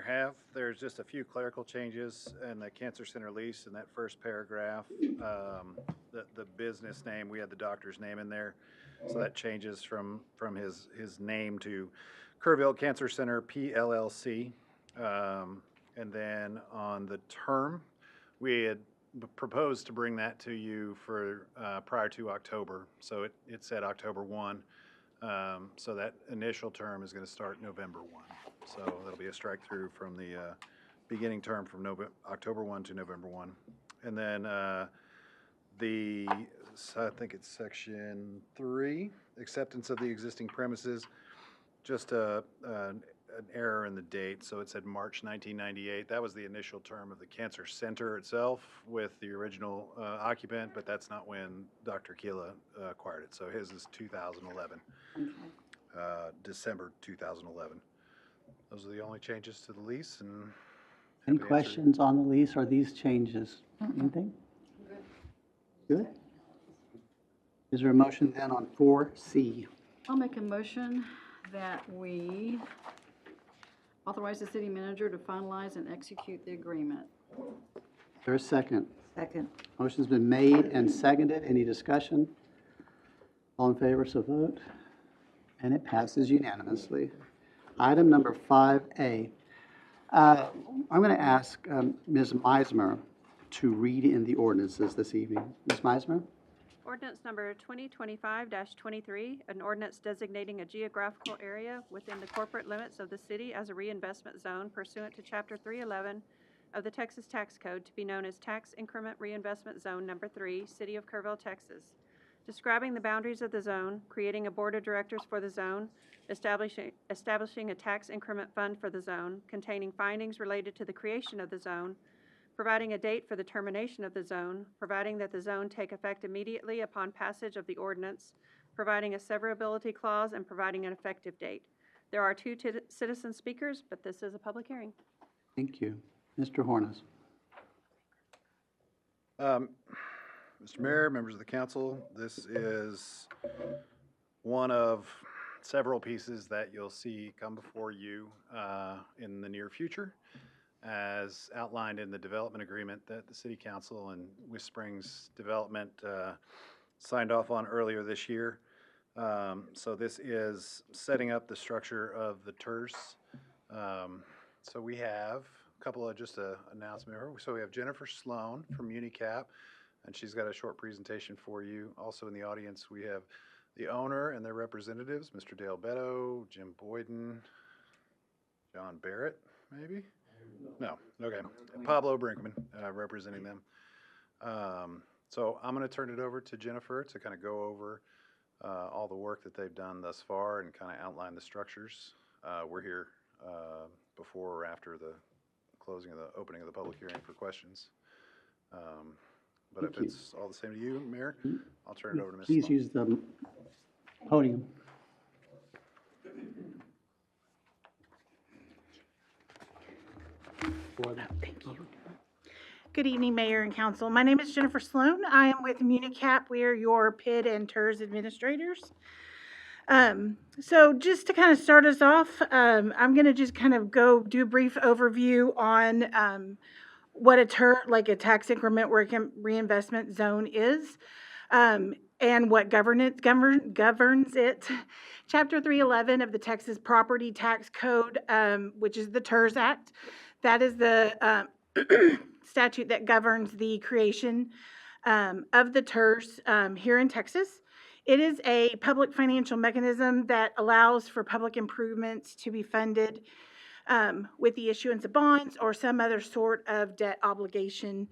there's just a few clerical changes in the Cancer Center lease in that first paragraph. The business name, we had the doctor's name in there, so that changes from his name to Kerrville Cancer Center PLLC. And then on the term, we had proposed to bring that to you for prior to October, so it said October 1. So that initial term is going to start November 1. So that'll be a strike through from the beginning term from October 1 to November 1. And then I think it's section 3, acceptance of the existing premises, just an error in the date. So it said March 1998. That was the initial term of the Cancer Center itself with the original occupant, but that's not when Dr. Keela acquired it. So his is 2011, December 2011. Those are the only changes to the lease. And Any questions on the lease or these changes? Anything? Good. Is there a motion then on 4C? I'll make a motion that we authorize the city manager to finalize and execute the agreement. Is there a second? Second. Motion's been made and seconded. Any discussion? All in favor, so vote. And it passes unanimously. Item number 5A. I'm going to ask Ms. Meismer to read in the ordinances this evening. Ms. Meismer? Ordinance number 2025-23, an ordinance designating a geographical area within the corporate limits of the city as a reinvestment zone pursuant to Chapter 311 of the Texas Tax Code to be known as Tax Increment Reinvestment Zone Number 3, City of Kerrville, Texas. Describing the boundaries of the zone, creating a board of directors for the zone, establishing a tax increment fund for the zone, containing findings related to the creation of the zone, providing a date for the termination of the zone, providing that the zone take effect immediately upon passage of the ordinance, providing a severability clause, and providing an effective date. There are 2 citizen speakers, but this is a public hearing. Thank you. Mr. Hornas. Mr. Mayor, members of the council, this is one of several pieces that you'll see come before you in the near future, as outlined in the development agreement that the City Council and West Springs Development signed off on earlier this year. So this is setting up the structure of the TERS. So we have a couple of just announcements. So we have Jennifer Sloan from Unicap, and she's got a short presentation for you. Also in the audience, we have the owner and their representatives, Mr. Dale Beto, Jim Boyden, John Barrett, maybe? No, okay. Pablo Brinkman representing them. So I'm going to turn it over to Jennifer to kind of go over all the work that they've done thus far and kind of outline the structures. We're here before or after the closing of the opening of the public hearing for questions. But if it's all the same to you, Mayor, I'll turn it over to Ms. Please Sloan. use the podium. Thank you. Good evening, Mayor and Council. My name is Jennifer Sloan. I am with Unicap. We are your PID and TERS administrators. So just to kind of start us off, I'm going to just kind of go do a brief overview on what a tax increment reinvestment zone is, and what governs it. Chapter 311 of the Texas Property Tax Code, which is the TERS Act, that is the statute that governs the creation of the TERS here in Texas. It is a public financial mechanism that allows for public improvements to be funded with the issuance of bonds or some other sort of debt obligation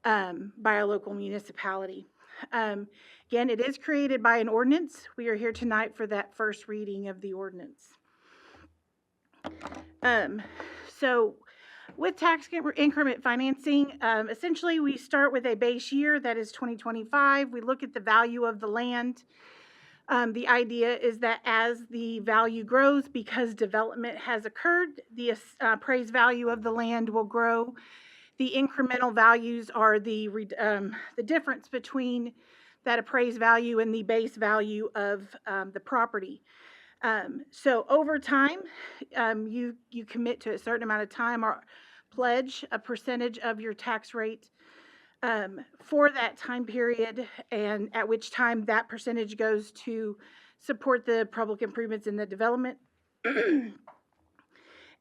by a local municipality. Again, it is created by an ordinance. We are here tonight for that first reading of the ordinance. So with tax increment financing, essentially we start with a base year that is 2025. We look at the value of the land. The idea is that as the value grows, because development has occurred, the appraised value of the land will grow. The incremental values are the difference between that appraised value and the base value of the property. So over time, you commit to a certain amount of time or pledge a percentage of your tax rate for that time period, and at which time that percentage goes to support the public improvements in the development. And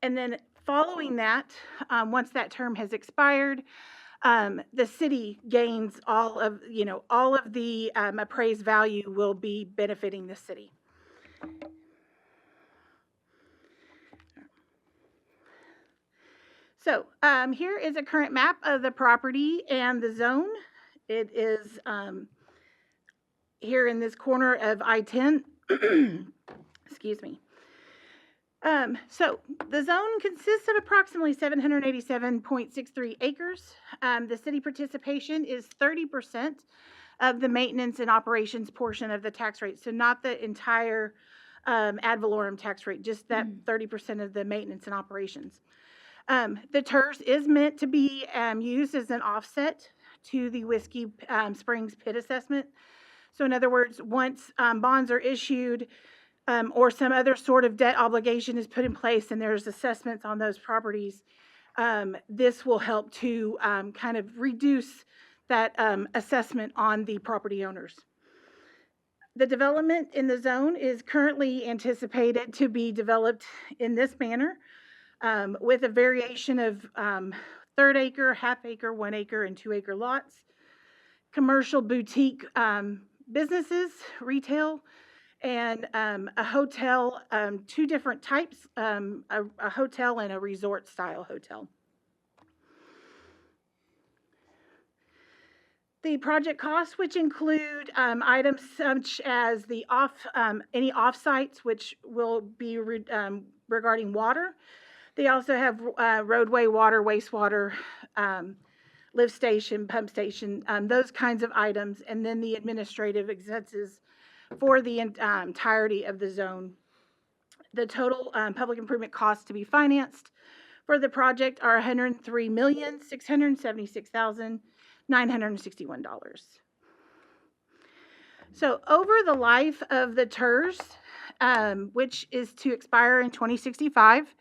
then following that, once that term has expired, the city gains all of the appraised value will be benefiting the city. So here is a current map of the property and the zone. It is here in this corner of I-10. Excuse me. So the zone consists of approximately 787.63 acres. The city participation is 30% of the maintenance and operations portion of the tax rate. So not the entire ad valorem tax rate, just that 30% of the maintenance and operations. The TERS is meant to be used as an offset to the Whiskey Springs PID assessment. So in other words, once bonds are issued or some other sort of debt obligation is put in place and there's assessments on those properties, this will help to kind of reduce that assessment on the property owners. The development in the zone is currently anticipated to be developed in this manner, with a variation of third acre, half acre, 1 acre, and 2 acre lots. Commercial boutique businesses, retail, and a hotel, 2 different types, a hotel and a resort style hotel. The project costs, which include items such as the any off-sites, which will be regarding water. They also have roadway, water, wastewater, lift station, pump station, those kinds of items, and then the administrative expenses for the entirety of the zone. The total public improvement costs to be financed for the project are $103,676,961. So over the life of the TERS, which is to expire in 2065,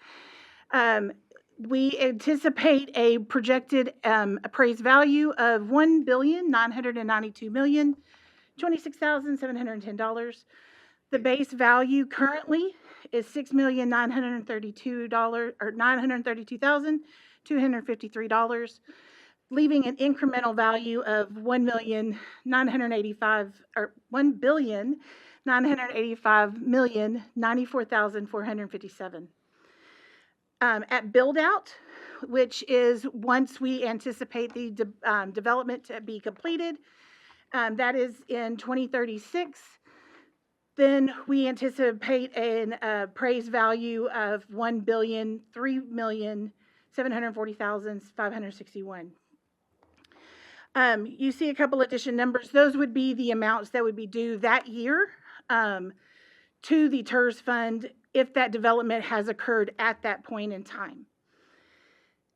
we anticipate a projected appraised value of $1,992,026,710. The base value currently is $6,932,253, leaving an incremental value of $1,985,094,457. At build out, which is once we anticipate the development to be completed, that is in 2036, then we anticipate an appraised value of $1,003,740,561. You see a couple addition numbers. Those would be the amounts that would be due that year to the TERS fund if that development has occurred at that point in time,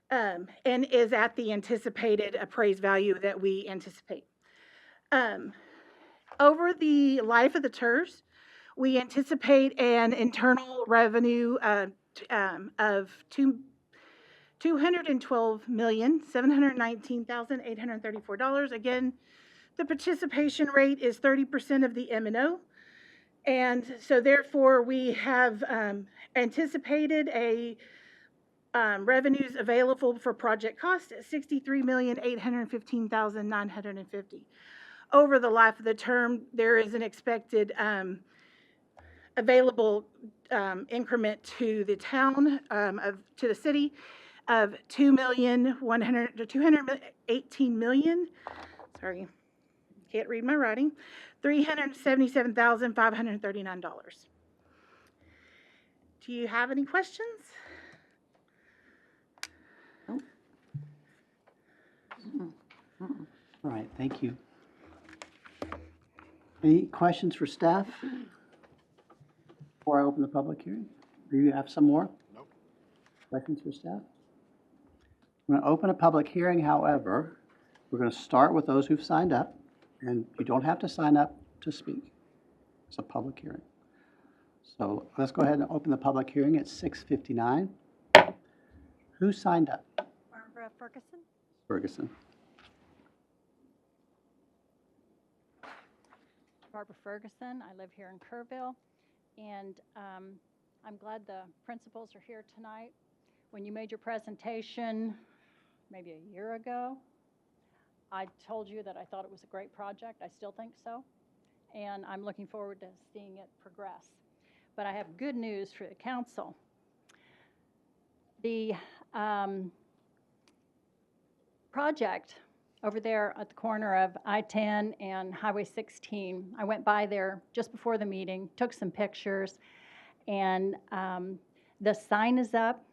and is at the anticipated appraised value that we anticipate. Over the life of the TERS, we anticipate an internal revenue of $212,719,834. Again, the participation rate is 30% of the M&O. And so therefore, we have anticipated revenues available for project cost at $63,815,950. Over the life of the term, there is an expected available increment to the town, to the city, of $218,000,000. Sorry, can't read my writing. $377,539. Do you have any questions? Nope. All right, thank you. Any questions for staff before I open the public hearing? Do you have some more? Nope. Questions for staff? I'm going to open a public hearing, however, we're going to start with those who've signed up, and you don't have to sign up to speak. It's a public hearing. So let's go ahead and open the public hearing at 6:59. Who signed up? Barbara Ferguson. Ferguson. Barbara Ferguson. I live here in Kerrville, and I'm glad the principals are here tonight. When you made your presentation maybe a year ago, I told you that I thought it was a great project. I still think so, and I'm looking forward to seeing it progress. But I have good news for the council. The project over there at the corner of I-10 and Highway 16, I went by there just before the meeting, took some pictures, and the sign is up,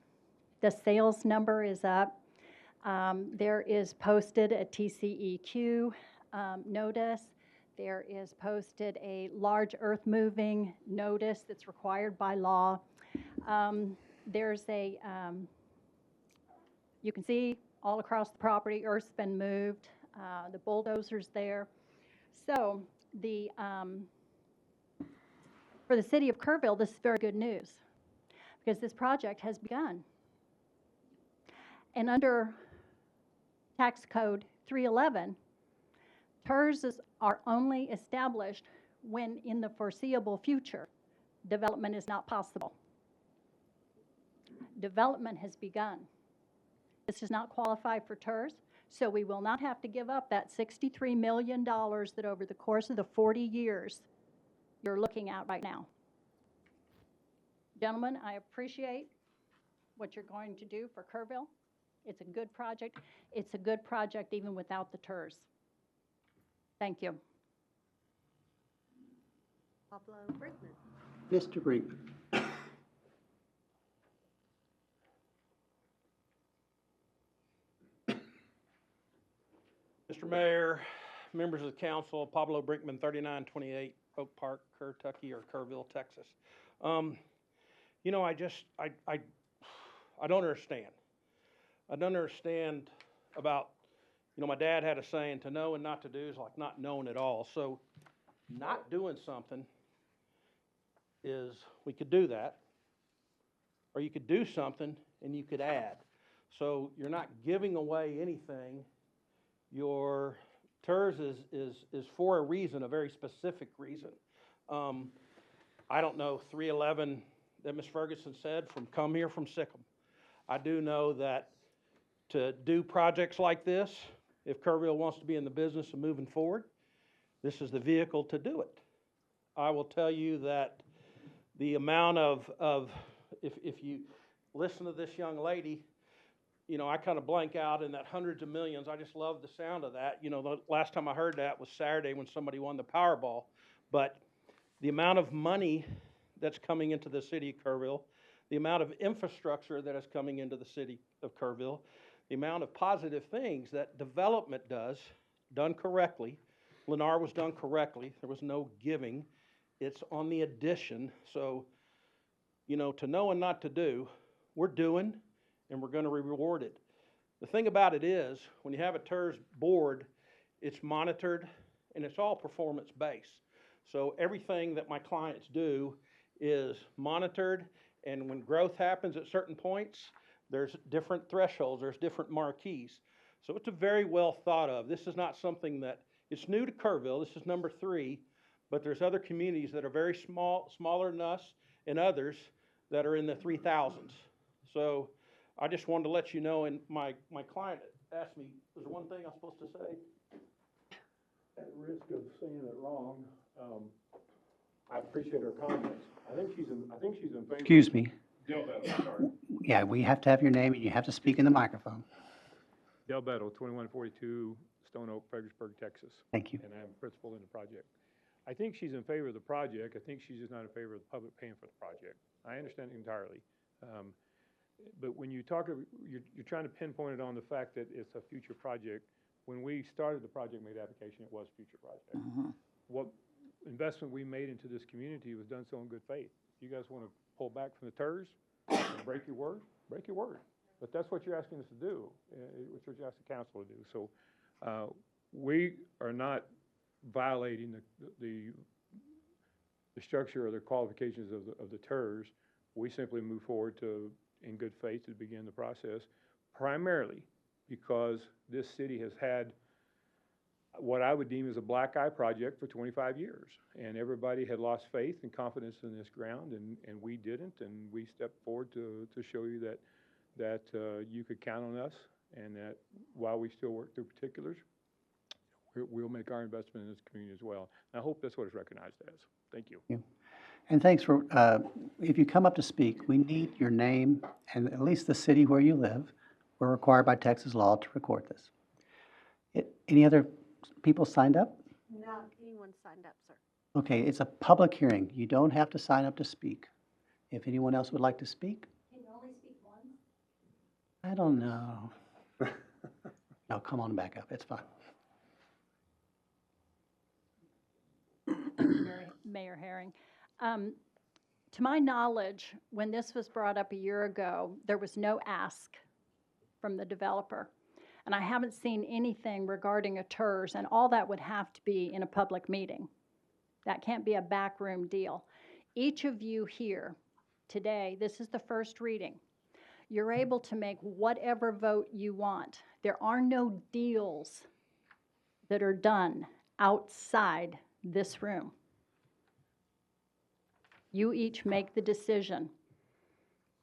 the sales number is up. There is posted a TCEQ notice. There is posted a large earth moving notice that's required by law. There's a, you can see all across the property, earth's been moved, the bulldozer's there. So for the city of Kerrville, this is very good news because this project has begun. And under Tax Code 311, TERS are only established when in the foreseeable future development is not possible. Development has begun. This does not qualify for TERS, so we will not have to give up that $63 million that over the course of the 40 years you're looking at right now. Gentlemen, I appreciate what you're going to do for Kerrville. It's a good project. It's a good project even without the TERS. Thank you. Pablo Brinkman. Mr. Brinkman. Mr. Mayor, members of the council, Pablo Brinkman, 3928 Oak Park, Kentucky, or Kerrville, Texas. You know, I don't understand. I don't understand about, you know, my dad had a saying, to know and not to do is like not knowing at all. So not doing something is, we could do that, or you could do something and you could add. So you're not giving away anything. Your TERS is for a reason, a very specific reason. I don't know 311 that Ms. Ferguson said come here from Sikkim. I do know that to do projects like this, if Kerrville wants to be in the business of moving forward, this is the vehicle to do it. I will tell you that the amount of if you listen to this young lady, you know, I kind of blank out in that hundreds of millions. I just love the sound of that. You know, the last time I heard that was Saturday when somebody won the Powerball. But the amount of money that's coming into the city of Kerrville, the amount of infrastructure that is coming into the city of Kerrville, the amount of positive things that development does, done correctly. Lennar was done correctly. There was no giving. It's on the addition. So, you know, to know and not to do, we're doing, and we're going to reward it. The thing about it is, when you have a TERS board, it's monitored, and it's all performance-based. So everything that my clients do is monitored, and when growth happens at certain points, there's different thresholds, there's different marquees. So it's a very well thought of. This is not something that, it's new to Kerrville, this is number 3, but there's other communities that are very small, smaller than us, and others that are in the 3,000s. So I just wanted to let you know, and my client asked me, is there one thing I'm supposed to say? At risk of saying it wrong, I appreciate her comments. I think she's in favor. Excuse me. Del Beto, sorry. Yeah, we have to have your name and you have to speak in the microphone. Del Beto, 2142 Stone Oak, Fredericksburg, Texas. Thank you. And I'm a principal in the project. I think she's in favor of the project. I think she's just not in favor of the public paying for the project. I understand it entirely. But when you talk, you're trying to pinpoint it on the fact that it's a future project. When we started the project made application, it was a future project. Mm-hmm. What investment we made into this community was done so in good faith. If you guys want to pull back from the TERS and break your word, break your word. But that's what you're asking us to do, what you're asking the council to do. So we are not violating the structure or the qualifications of the TERS. We simply move forward in good faith to begin the process, primarily because this city has had what I would deem as a black eye project for 25 years. And everybody had lost faith and confidence in this ground, and we didn't, and we stepped forward to show you that you could count on us, and that while we still work through particulars, we'll make our investment in this community as well. And I hope that's what it's recognized as. Thank you. And thanks for, if you come up to speak, we need your name and at least the city where you live. We're required by Texas law to record this. Any other people signed up? Not anyone signed up, sir. Okay, it's a public hearing. You don't have to sign up to speak. If anyone else would like to speak? Can you only speak once? I don't know. No, come on back up. It's fine. Mayor Herring. To my knowledge, when this was brought up a year ago, there was no ask from the developer. And I haven't seen anything regarding a TERS, and all that would have to be in a public meeting. That can't be a backroom deal. Each of you here today, this is the first reading. You're able to make whatever vote you want. There are no deals that are done outside this room. You each make the decision.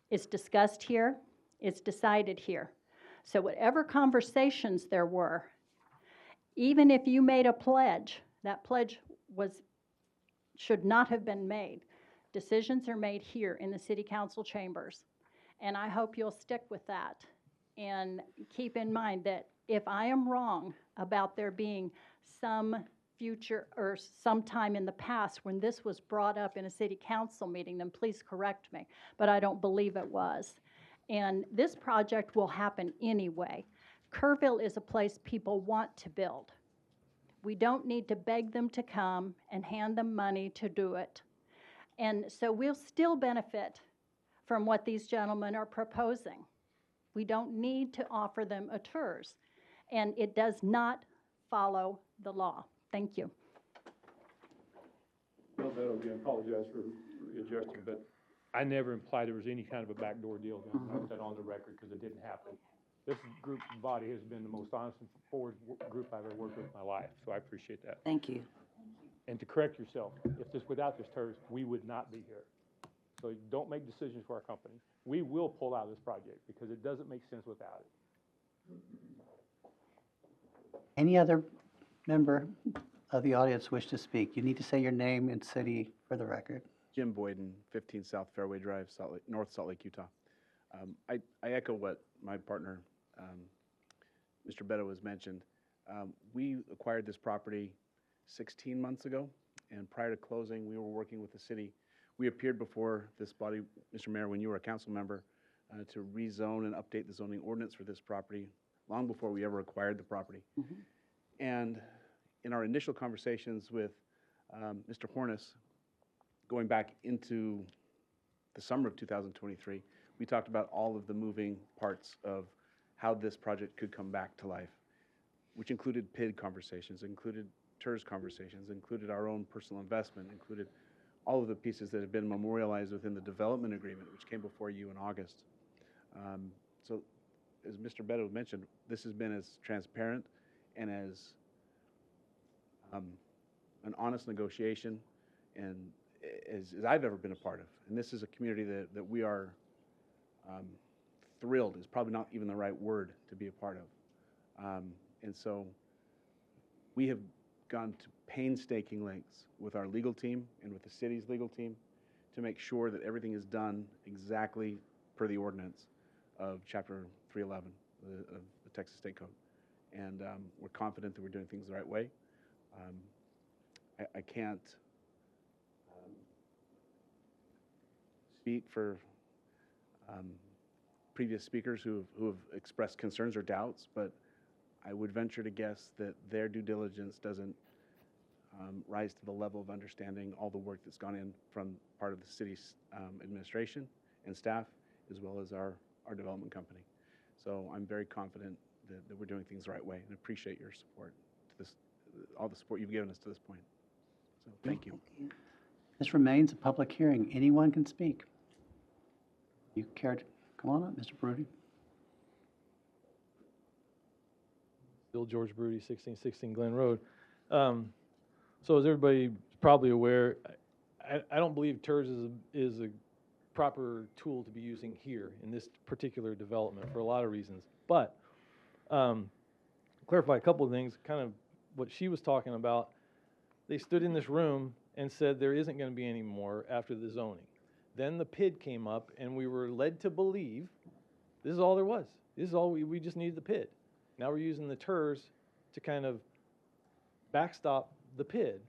It's discussed here, it's decided here. So whatever conversations there were, even if you made a pledge, that pledge should not have been made. Decisions are made here in the city council chambers. And I hope you'll stick with that. And keep in mind that if I am wrong about there being some future or sometime in the past when this was brought up in a city council meeting, then please correct me. But I don't believe it was. And this project will happen anyway. Kerrville is a place people want to build. We don't need to beg them to come and hand them money to do it. And so we'll still benefit from what these gentlemen are proposing. We don't need to offer them a TERS. And it does not follow the law. Thank you. Bill Beto, again, apologize for adjusting, but I never implied there was any kind of a backdoor deal done. I put that on the record because it didn't happen. This group body has been the most honest and forward group I've ever worked with in my life, so I appreciate that. Thank you. And to correct yourself, without this TERS, we would not be here. So don't make decisions for our company. We will pull out of this project because it doesn't make sense without it. Any other member of the audience wish to speak? You need to say your name and city for the record. Jim Boyden, 15 South Fairway Drive, North Salt Lake, Utah. I echo what my partner, Mr. Beto, has mentioned. We acquired this property 16 months ago, and prior to closing, we were working with the city. We appeared before this body, Mr. Mayor, when you were a council member, to rezone and update the zoning ordinance for this property long before we ever acquired the property. Mm-hmm. And in our initial conversations with Mr. Hornis, going back into the summer of 2023, we talked about all of the moving parts of how this project could come back to life, which included PID conversations, included TERS conversations, included our own personal investment, included all of the pieces that have been memorialized within the development agreement, which came before you in August. So as Mr. Beto mentioned, this has been as transparent and as an honest negotiation and as I've ever been a part of. And this is a community that we are thrilled, is probably not even the right word to be a part of. And so we have gone to painstaking lengths with our legal team and with the city's legal team to make sure that everything is done exactly per the ordinance of Chapter 311 of the Texas State Code. And we're confident that we're doing things the right way. I can't speak for previous speakers who have expressed concerns or doubts, but I would venture to guess that their due diligence doesn't rise to the level of understanding all the work that's gone in from part of the city's administration and staff, as well as our development company. So I'm very confident that we're doing things the right way, and appreciate your support to this, all the support you've given us to this point. So thank you. This remains a public hearing. Anyone can speak. You care to come on up, Mr. Brody? Bill George Broody, 1616 Glen Road. So as everybody probably aware, I don't believe TERS is a proper tool to be using here in this particular development for a lot of reasons. But clarify a couple of things, kind of what she was talking about. They stood in this room and said there isn't going to be any more after the zoning. Then the PID came up and we were led to believe this is all there was. This is all we just needed the PID. Now we're using the TERS to kind of backstop the PID.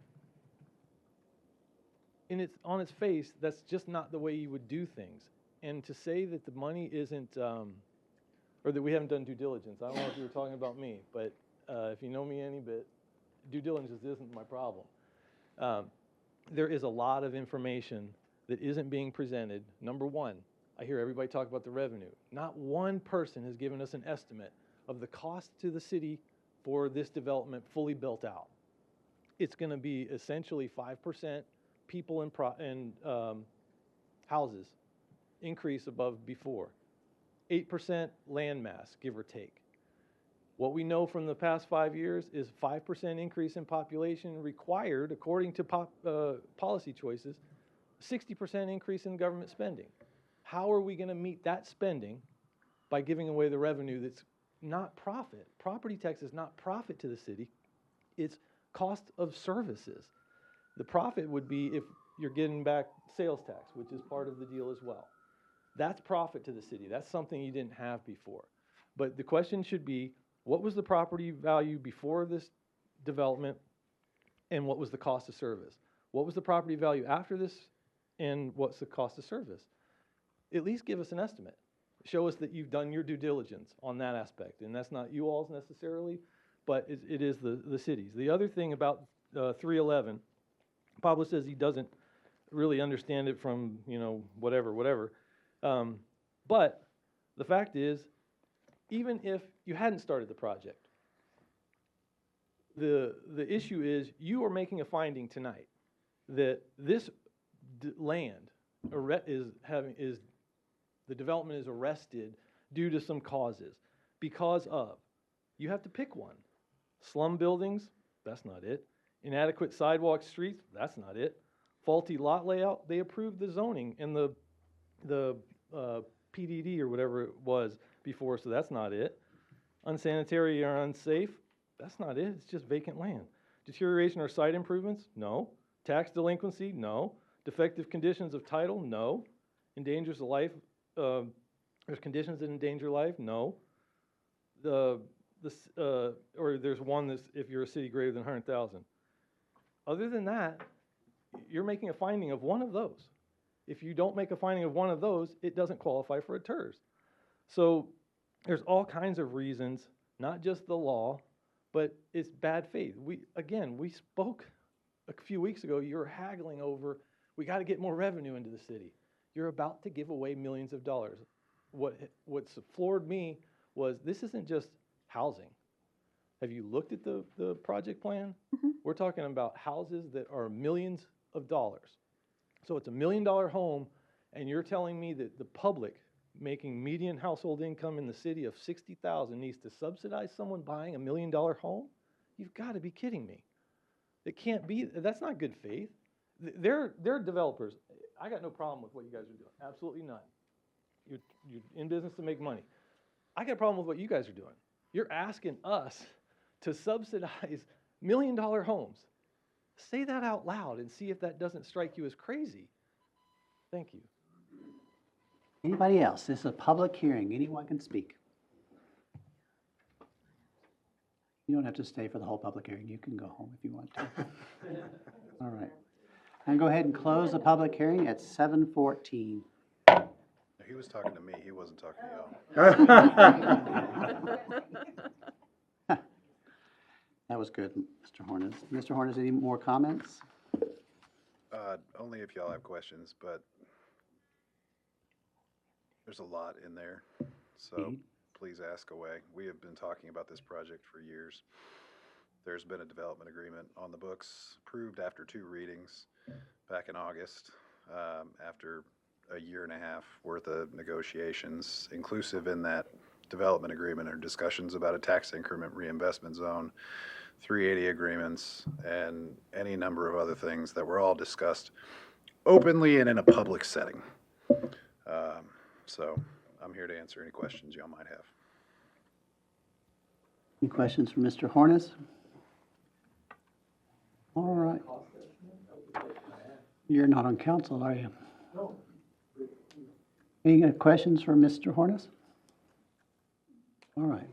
And on its face, that's just not the way you would do things. And to say that the money isn't, or that we haven't done due diligence, I don't know if you were talking about me, but if you know me any bit, due diligence isn't my problem. There is a lot of information that isn't being presented. Number one, I hear everybody talk about the revenue. Not one person has given us an estimate of the cost to the city for this development fully built out. It's going to be essentially 5% people and houses increase above before. 8% land mass, give or take. What we know from the past 5 years is 5% increase in population required, according to policy choices, 60% increase in government spending. How are we going to meet that spending by giving away the revenue that's not profit? Property tax is not profit to the city. It's cost of services. The profit would be if you're getting back sales tax, which is part of the deal as well. That's profit to the city. That's something you didn't have before. But the question should be, what was the property value before this development, and what was the cost of service? What was the property value after this, and what's the cost of service? At least give us an estimate. Show us that you've done your due diligence on that aspect. And that's not you all's necessarily, but it is the city's. The other thing about 311, Pablo says he doesn't really understand it from, whatever. But the fact is, even if you hadn't started the project, the issue is you are making a finding tonight that this land the development is arrested due to some causes because of, you have to pick one. Slum buildings, that's not it. Inadequate sidewalk streets, that's not it. Faulty lot layout, they approved the zoning and the PDD or whatever it was before, so that's not it. Unsanitary or unsafe, that's not it, it's just vacant land. Deterioration or site improvements, no. Tax delinquency, no. Defective conditions of title, no. Endangers the life, there's conditions that endanger life, no. Or there's one that's if you're a city greater than 100,000. Other than that, you're making a finding of one of those. If you don't make a finding of one of those, it doesn't qualify for a TERS. So there's all kinds of reasons, not just the law, but it's bad faith. We spoke a few weeks ago, you were haggling over, we got to get more revenue into the city. You're about to give away millions of dollars. What's floored me was this isn't just housing. Have you looked at the project plan? Mm-hmm. We're talking about houses that are millions of dollars. So it's $1 million home, and you're telling me that the public making median household income in the city of $60,000 needs to subsidize someone buying $1 million home? You've got to be kidding me. It can't be. That's not good faith. They're developers. I got no problem with what you guys are doing. Absolutely none. You're in business to make money. I got a problem with what you guys are doing. You're asking us to subsidize $1 million homes. Say that out loud and see if that doesn't strike you as crazy. Thank you. Anybody else? This is a public hearing. Anyone can speak. You don't have to stay for the whole public hearing. You can go home if you want to. All right. And go ahead and close the public hearing at 7:14. He was talking to me. He wasn't talking to y'all. That was good, Mr. Hornes. Mr. Hornes, any more comments? Only if y'all have questions, but there's a lot in there. So please ask away. We have been talking about this project for years. There's been a development agreement on the books, approved after 2 readings, back in August, after a year and a half worth of negotiations, inclusive in that development agreement or discussions about a tax increment reinvestment zone, 380 agreements, and any number of other things that were all discussed openly and in a public setting. So I'm here to answer any questions y'all might have. Any questions for Mr. Hornis? All right. You're not on council, are you? No. Any questions for Mr. Hornis? All right.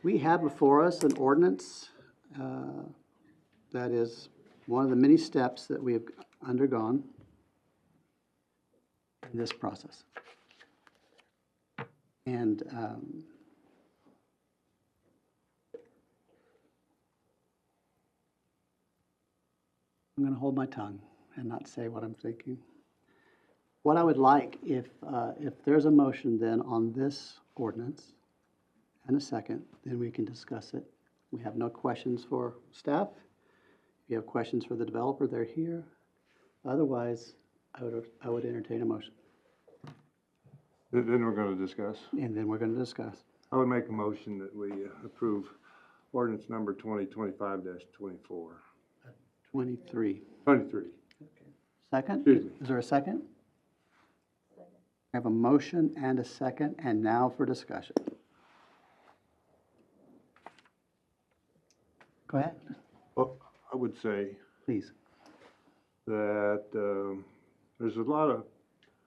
We have before us an ordinance that is one of the many steps that we have undergone in this process. And I'm going to hold my tongue and not say what I'm thinking. What I would like, if there's a motion then on this ordinance and a second, then we can discuss it. We have no questions for staff. If you have questions for the developer, they're here. Otherwise, I would entertain a motion. Then we're going to discuss. And then we're going to discuss. I would make a motion that we approve ordinance number 2025-24. 23. 23. Second? Excuse me. Is there a second? I have a motion and a second, and now for discussion. Go ahead. Well, I would say Please. that there's a lot of,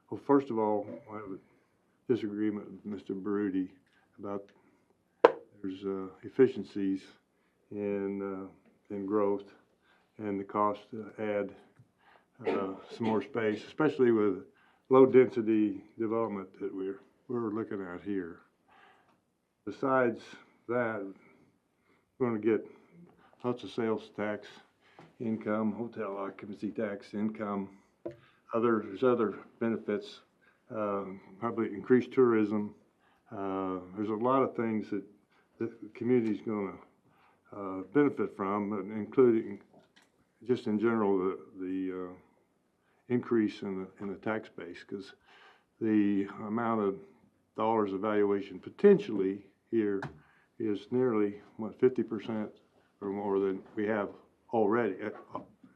well, first of all, I have a disagreement with Mr. Baruti about there's efficiencies in growth and the cost to add some more space, especially with low-density development that we're looking at here. Besides that, we're going to get lots of sales tax income, hotel occupancy tax income. There's other benefits, probably increased tourism. There's a lot of things that the community's going to benefit from, including just in general the increase in the tax base, because the amount of dollars evaluation potentially here is nearly, 50% or more than we have already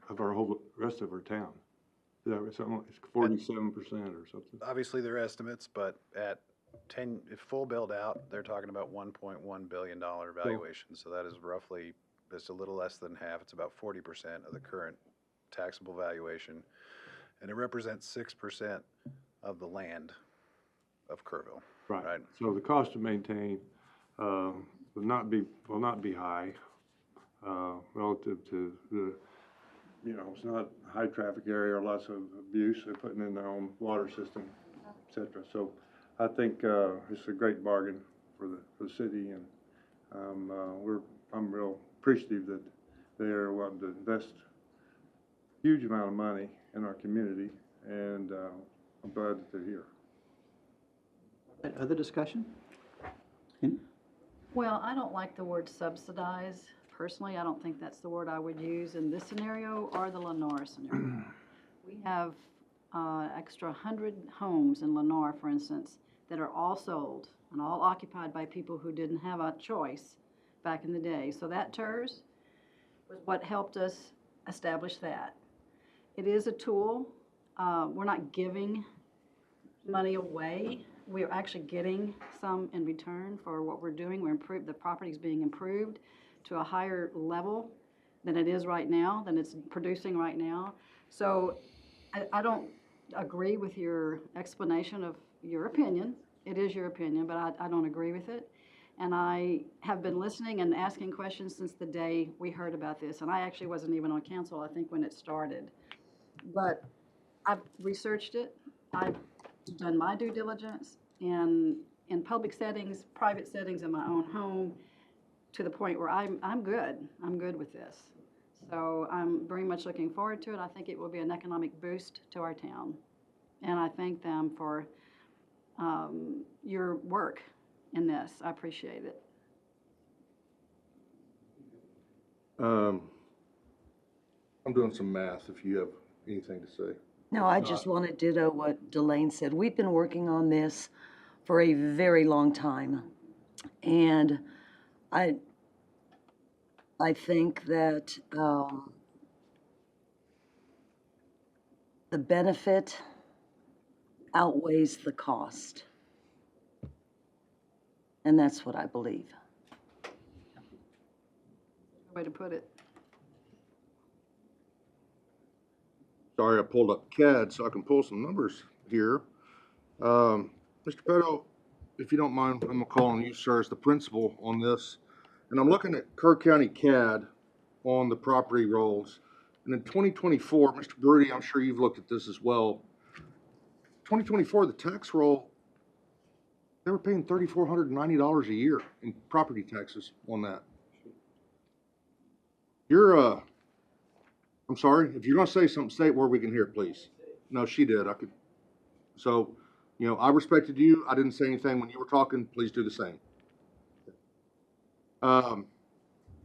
of our whole rest of our town. Is that right? Something, it's 47% or something. Obviously, they're estimates, but at if full build out, they're talking about $1.1 billion valuation. So that is roughly just a little less than half. It's about 40% of the current taxable valuation. And it represents 6% of the land of Kerrville. Right. So the cost to maintain will not be high relative to the, it's not a high traffic area or lots of abuse. They're putting in their own water system, et cetera. So I think it's a great bargain for the city, and I'm real appreciative that they are wanting to invest a huge amount of money in our community, and I'm glad that they're here. Other discussion? Well, I don't like the word subsidize. Personally, I don't think that's the word I would use in this scenario or the Lenore scenario. We have extra 100 homes in Lenore, for instance, that are all sold and all occupied by people who didn't have a choice back in the day. So that TERS was what helped us establish that. It is a tool. We're not giving money away. We're actually getting some in return for what we're doing. The property's being improved to a higher level than it is right now, than it's producing right now. So I don't agree with your explanation of your opinion. It is your opinion, but I don't agree with it. And I have been listening and asking questions since the day we heard about this. And I actually wasn't even on council, I think, when it started. But I've researched it. I've done my due diligence in public settings, private settings, in my own home, to the point where I'm good. I'm good with this. So I'm very much looking forward to it. I think it will be an economic boost to our town. And I thank them for your work in this. I appreciate it. I'm doing some math. If you have anything to say. No, I just want to ditto what Delane said. We've been working on this for a very long time. And I think that the benefit outweighs the cost. And that's what I believe. Way to put it. Sorry, I pulled up CAD so I can pull some numbers here. Mr. Petto, if you don't mind, I'm gonna call on you, sir, as the principal on this. And I'm looking at Kerr County CAD on the property rolls. And in 2024, Mr. Broody, I'm sure you've looked at this as well. 2024, the tax roll, they were paying $3,490 a year in property taxes on that. You're, I'm sorry, if you're gonna say something, say it where we can hear it, please. No, she did, I could. So, you know, I respected you, I didn't say anything when you were talking, please do the same.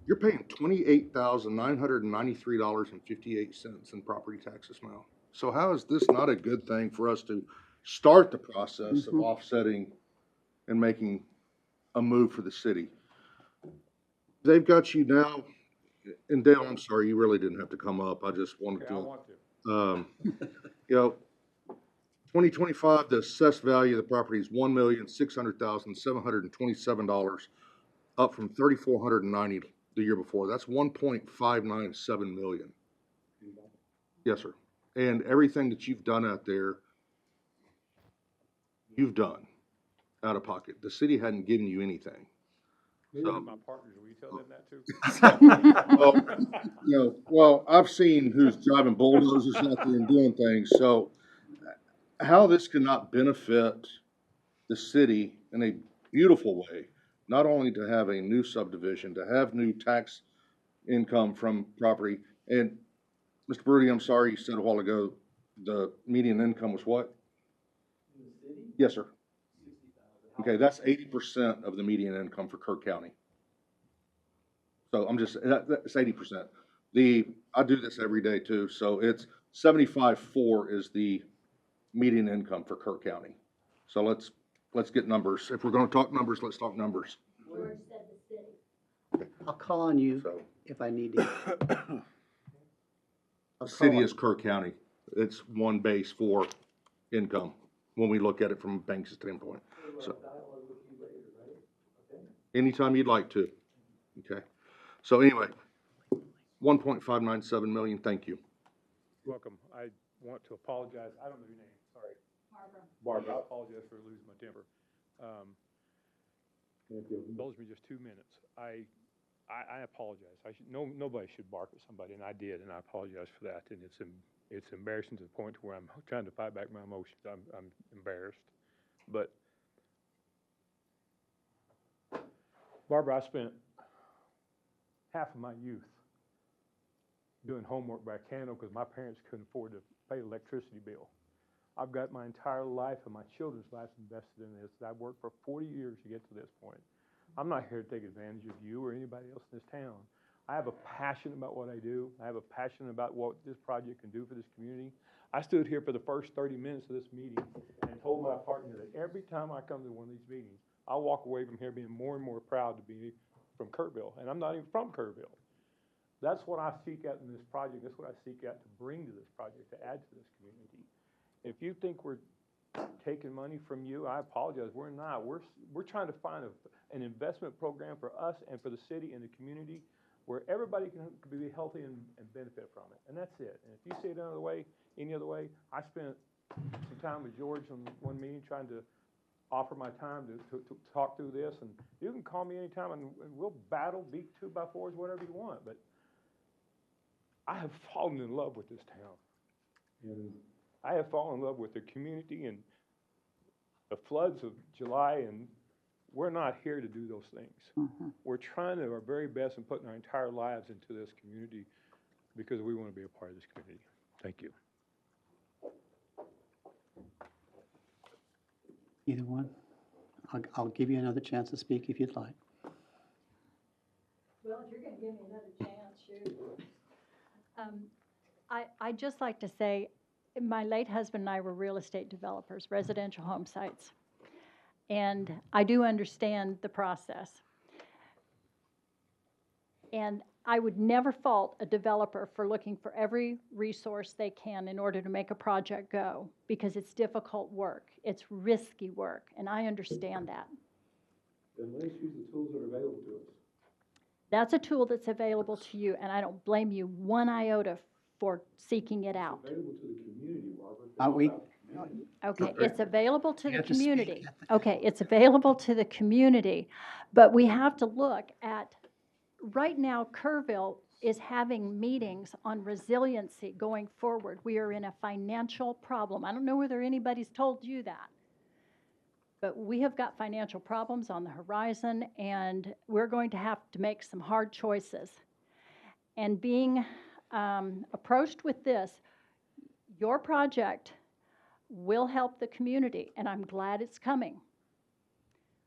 You're paying $28,993.58 in property taxes now. So how is this not a good thing for us to start the process of offsetting and making a move for the city? They've got you now, and Dale, I'm sorry, you really didn't have to come up, I just wanted to. I want to. You know, 2025, the assessed value of the property is $1,600,727, up from $3,490 the year before. That's $1.597 million. Yes, sir. And everything that you've done out there, you've done out of pocket. The city hadn't given you anything. So, my partners, will you tell them that too? Well, you know, well, I've seen who's driving bulldozers out there and doing things, so how this cannot benefit the city in a beautiful way, not only to have a new subdivision, to have new tax income from property. And Mr. Broody, I'm sorry, you said a while ago, the median income was what? In the city? Yes, sir. Okay, that's 80% of the median income for Kerr County. So I'm just, that's 80%. I do this every day too, so it's 75.4 is the median income for Kerr County. So let's get numbers. If we're gonna talk numbers, let's talk numbers. George said the city. I'll call on you So, if I need to. the city is Kerr County. It's one base for income when we look at it from a bank standpoint. So, anytime you'd like to. Okay. So anyway, 1.597 million, thank you. Welcome. I want to apologize. I don't know your name, sorry. Barbara, I apologize for losing my temper. Indulge me just 2 minutes. I apologize. Nobody should bark at somebody, and I did, and I apologize for that. And it's embarrassing to the point where I'm trying to fight back my emotions. I'm embarrassed. But Barbara, I spent half of my youth doing homework by candle because my parents couldn't afford to pay the electricity bill. I've got my entire life and my children's lives invested in this. I've worked for 40 years to get to this point. I'm not here to take advantage of you or anybody else in this town. I have a passion about what I do. I have a passion about what this project can do for this community. I stood here for the first 30 minutes of this meeting and told my partner that every time I come to one of these meetings, I'll walk away from here being more and more proud to be from Kerrville, and I'm not even from Kerrville. That's what I seek out in this project. That's what I seek out to bring to this project, to add to this community. If you think we're taking money from you, I apologize. We're not. We're trying to find an investment program for us and for the city and the community where everybody can be healthy and benefit from it. And that's it. And if you see it any other way, I spent some time with George on one meeting trying to offer my time to talk through this. And you can call me anytime and we'll battle, beat 2x4s, whatever you want. But I have fallen in love with this town. And I have fallen in love with the community and the floods of July, and we're not here to do those things. We're trying to our very best and putting our entire lives into this community because we want to be a part of this community. Thank you. Either one. I'll give you another chance to speak if you'd like. Well, if you're gonna give me another chance, shoot. I'd just like to say, my late husband and I were real estate developers, residential home sites. And I do understand the process. And I would never fault a developer for looking for every resource they can in order to make a project go, because it's difficult work, it's risky work, and I understand that. Then let's use the tools that are available to us. That's a tool that's available to you, and I don't blame you one iota for seeking it out. Available to the community, Barbara. Are we, Okay, it's available to You the have to speak community. Okay, it's available to the community, but we have to look at, right now, Kerrville is having meetings on resiliency going forward. We are in a financial problem. I don't know whether anybody's told you that, but we have got financial problems on the horizon, and we're going to have to make some hard choices. And being approached with this, your project will help the community, and I'm glad it's coming.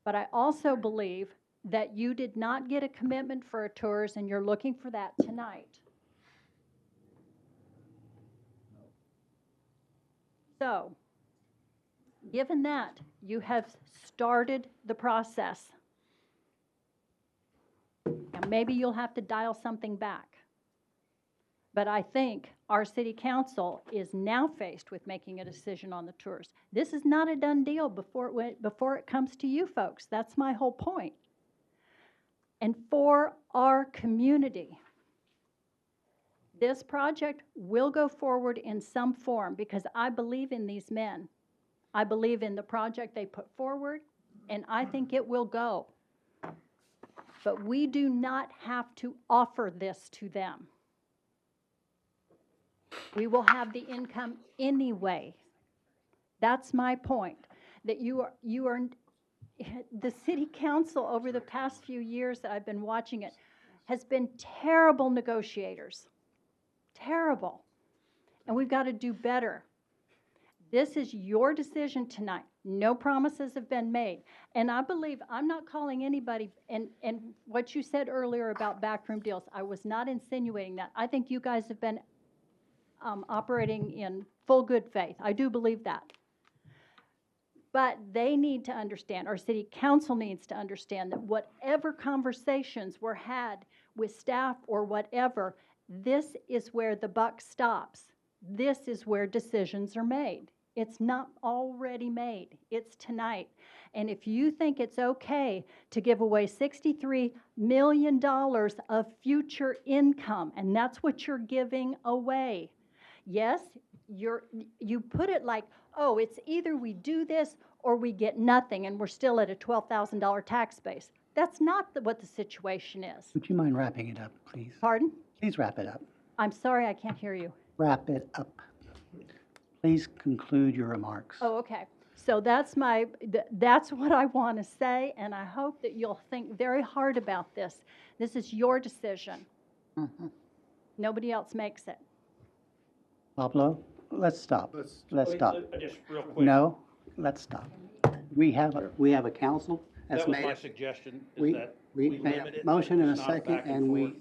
But I also believe that you did not get a commitment for a tours, and you're looking for that tonight. So, given that, you have started the process. And maybe you'll have to dial something back. But I think our city council is now faced with making a decision on the tours. This is not a done deal before it comes to you folks. That's my whole point. And for our community, this project will go forward in some form because I believe in these men. I believe in the project they put forward, and I think it will go. But we do not have to offer this to them. We will have the income anyway. That's my point, that you are, the city council over the past few years that I've been watching it has been terrible negotiators. Terrible. And we've got to do better. This is your decision tonight. No promises have been made. And I believe, I'm not calling anybody, and what you said earlier about backroom deals, I was not insinuating that. I think you guys have been operating in full good faith. I do believe that. But they need to understand, our city council needs to understand that whatever conversations were had with staff or whatever, this is where the buck stops. This is where decisions are made. It's not already made. It's tonight. And if you think it's okay to give away $63 million of future income, and that's what you're giving away, yes, you put it like, oh, it's either we do this or we get nothing, and we're still at a $12,000 tax base. That's not what the situation is. would you mind wrapping it up, please? Pardon? Please wrap it up. I'm sorry, I can't hear you. Wrap it up. Please conclude your remarks. Oh, okay. So that's what I want to say, and I hope that you'll think very hard about this. This is your decision. Nobody else makes it. Pablo, let's stop. Let's stop. Just real quick. No, let's stop. We have a council that's That was made. my suggestion, is We that we we made limit a it, motion and a it's not second, back and forth,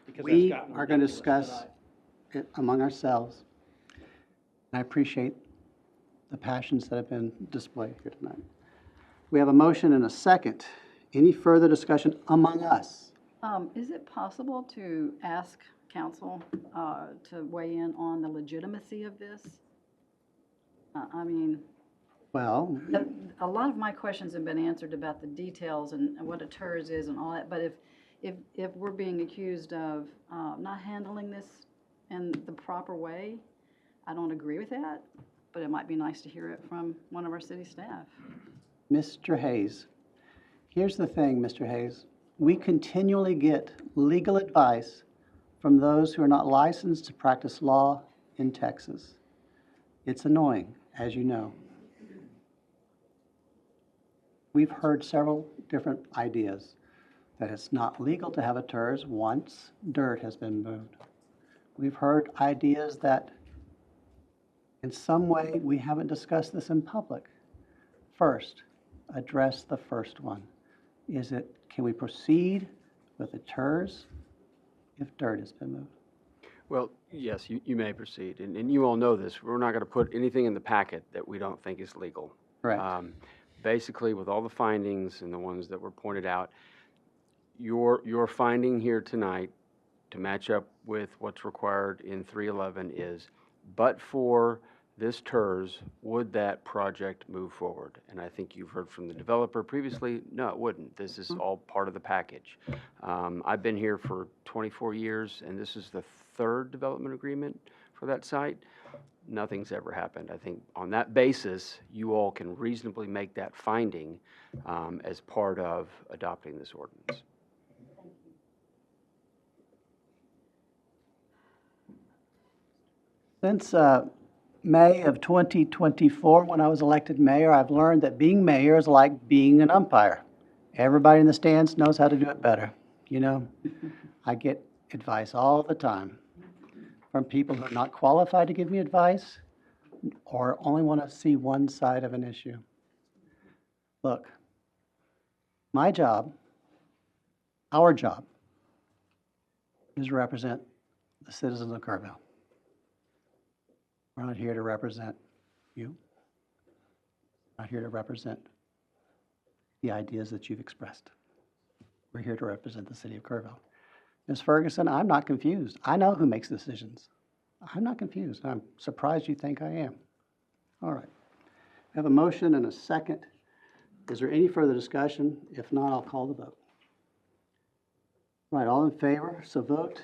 because that's we gotten are going to ridiculous discuss tonight. it among ourselves. And I appreciate the passions that have been displayed here tonight. We have a motion and a second. Any further discussion among us? Is it possible to ask council to weigh in on the legitimacy of this? I mean, Well, a lot of my questions have been answered about the details and what a TERS is and all that, but if we're being accused of not handling this in the proper way, I don't agree with that, but it might be nice to hear it from one of our city staff. Mr. Hayes, here's the thing, Mr. Hayes. We continually get legal advice from those who are not licensed to practice law in Texas. It's annoying, as you know. We've heard several different ideas that it's not legal to have a TERS once dirt has been moved. We've heard ideas that in some way we haven't discussed this in public. First, address the first one. Can we proceed with the TERS if dirt has been moved? Well, yes, you may proceed, and you all know this. We're not going to put anything in the packet that we don't think is legal. Correct. Basically, with all the findings and the ones that were pointed out, your finding here tonight to match up with what's required in 311 is, but for this TERS, would that project move forward? And I think you've heard from the developer previously, no, it wouldn't. This is all part of the package. I've been here for 24 years, and this is the third development agreement for that site. Nothing's ever happened. I think on that basis, you all can reasonably make that finding as part of adopting this ordinance. Since May of 2024, when I was elected mayor, I've learned that being mayor is like being an umpire. Everybody in the stands knows how to do it better. You know, I get advice all the time from people who are not qualified to give me advice or only want to see one side of an issue. Look, my job, our job, is to represent the citizens of Kerrville. We're not here to represent you. We're not here to represent the ideas that you've expressed. We're here to represent the city of Kerrville. Ms. Ferguson, I'm not confused. I know who makes decisions. I'm not confused. I'm surprised you think I am. All right. I have a motion and a second. Is there any further discussion? If not, I'll call the vote. Right, all in favor, so vote.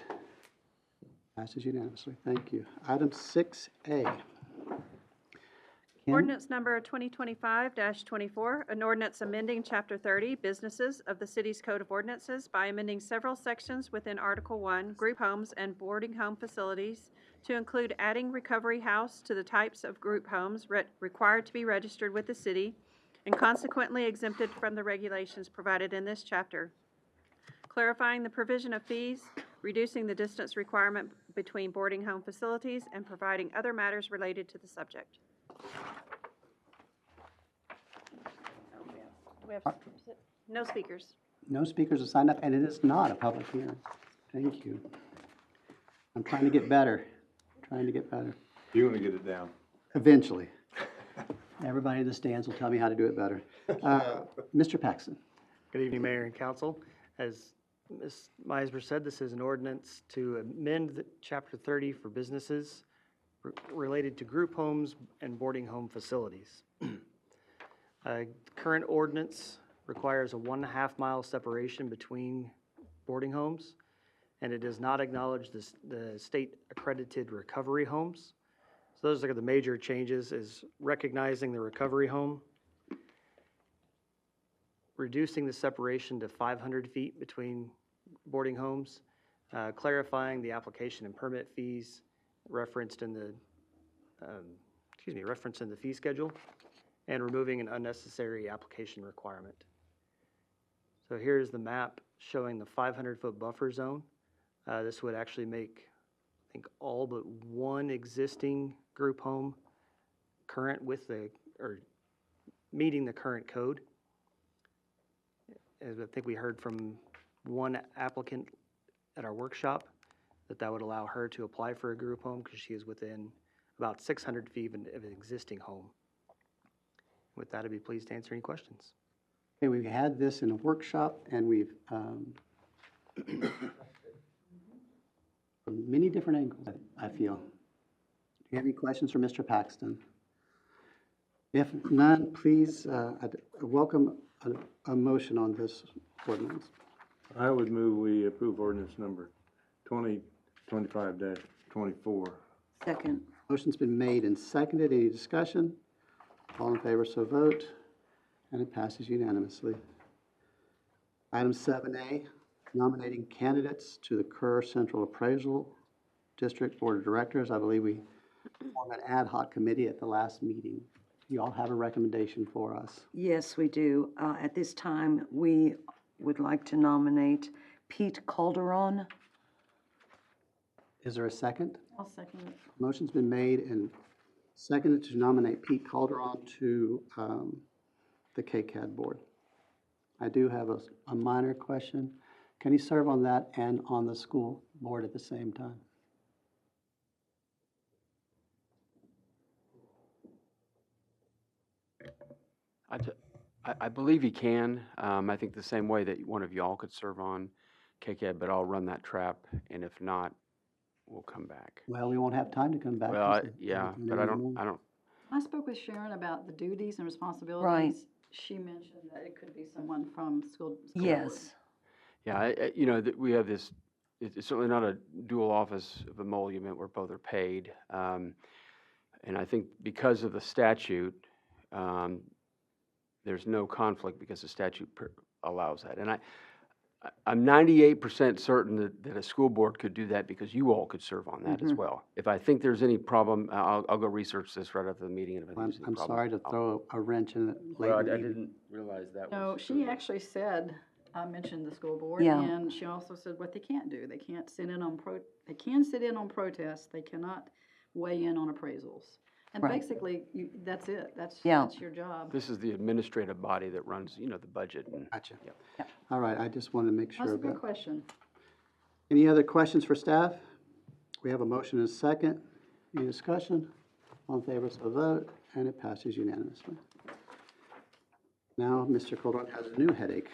Passes unanimously. Thank you. Item 6A. Kim? Ordinance number 2025-24, an ordinance amending Chapter 30, Businesses of the City's Code of Ordinances by amending several sections within Article 1, Group Homes and Boarding Home Facilities, to include adding Recovery House to the types of group homes required to be registered with the city and consequently exempted from the regulations provided in this chapter, clarifying the provision of fees, reducing the distance requirement between boarding home facilities, and providing other matters related to the subject. We have no speakers. No speakers have signed up, and it is not a public hearing. Thank you. I'm trying to get better. Trying to get better. You're going to get it down. Eventually. Everybody in the stands will tell me how to do it better. Mr. Paxton. Good evening, Mayor and Council. As Ms. Meisner said, this is an ordinance to amend Chapter 30 for businesses related to group homes and boarding home facilities. Current ordinance requires a 1.5 mile separation between boarding homes, and it does not acknowledge the state accredited recovery homes. So those are the major changes: is recognizing the recovery home, reducing the separation to 500 feet between boarding homes, clarifying the application and permit fees referenced in the fee schedule, and removing an unnecessary application requirement. So here's the map showing the 500-foot buffer zone. This would actually make, I think, all but one existing group home current with meeting the current code. As I think we heard from one applicant at our workshop, that would allow her to apply for a group home because she is within about 600 feet of an existing home. With that, I'd be pleased to answer any questions. Okay, we've had this in a workshop, and we've from many different angles, I feel. Do you have any questions for Mr. Paxton? If none, please, I'd welcome a motion on this ordinance. I would move we approve ordinance number 2025-24. Second. Motion's been made and seconded. Any discussion? All in favor, so vote. And it passes unanimously. Item 7A, nominating candidates to the Kerr Central Appraisal District Board of Directors. I believe we formed an ad hoc committee at the last meeting. You all have a recommendation for us. Yes, we do. At this time, we would like to nominate Pete Calderon. Is there a second? I'll second it. Motion's been made and seconded to nominate Pete Calderon to the KCAD board. I do have a minor question. Can he serve on that and on the school board at the same time? I believe he can. I think the same way that one of y'all could serve on KCAD, but I'll run that trap, and if not, we'll come back. Well, we won't have time to come back. Well, This is yeah, everything but in I the don't, morning. I spoke with Sharon about the duties and responsibilities. She mentioned that it could be someone from school board. Yes. Yeah, we have this, it's certainly not a dual office of emolument where both are paid. And I think because of the statute, there's no conflict because the statute allows that. And I'm 98% certain that a school board could do that because you all could serve on that as well. If I think there's any problem, I'll go research this right after the meeting, and if I think there's any I'm problem. sorry to throw a wrench in it late Well, in the I evening. didn't realize that No, was. she actually said, I mentioned the school board, Yeah. and she also said what they can't do. They can't sit in on they can sit in on protests, they cannot weigh in on appraisals. And Right. basically, that's it. That's Yeah. your job. This is the administrative body that runs, the budget and. Gotcha. Yep. All right, I just wanted to make That's sure a of good that. question. Any other questions for staff? We have a motion and a second. Any discussion? All in favor, so vote, and it passes unanimously. Now, Mr. Coldron has a new headache.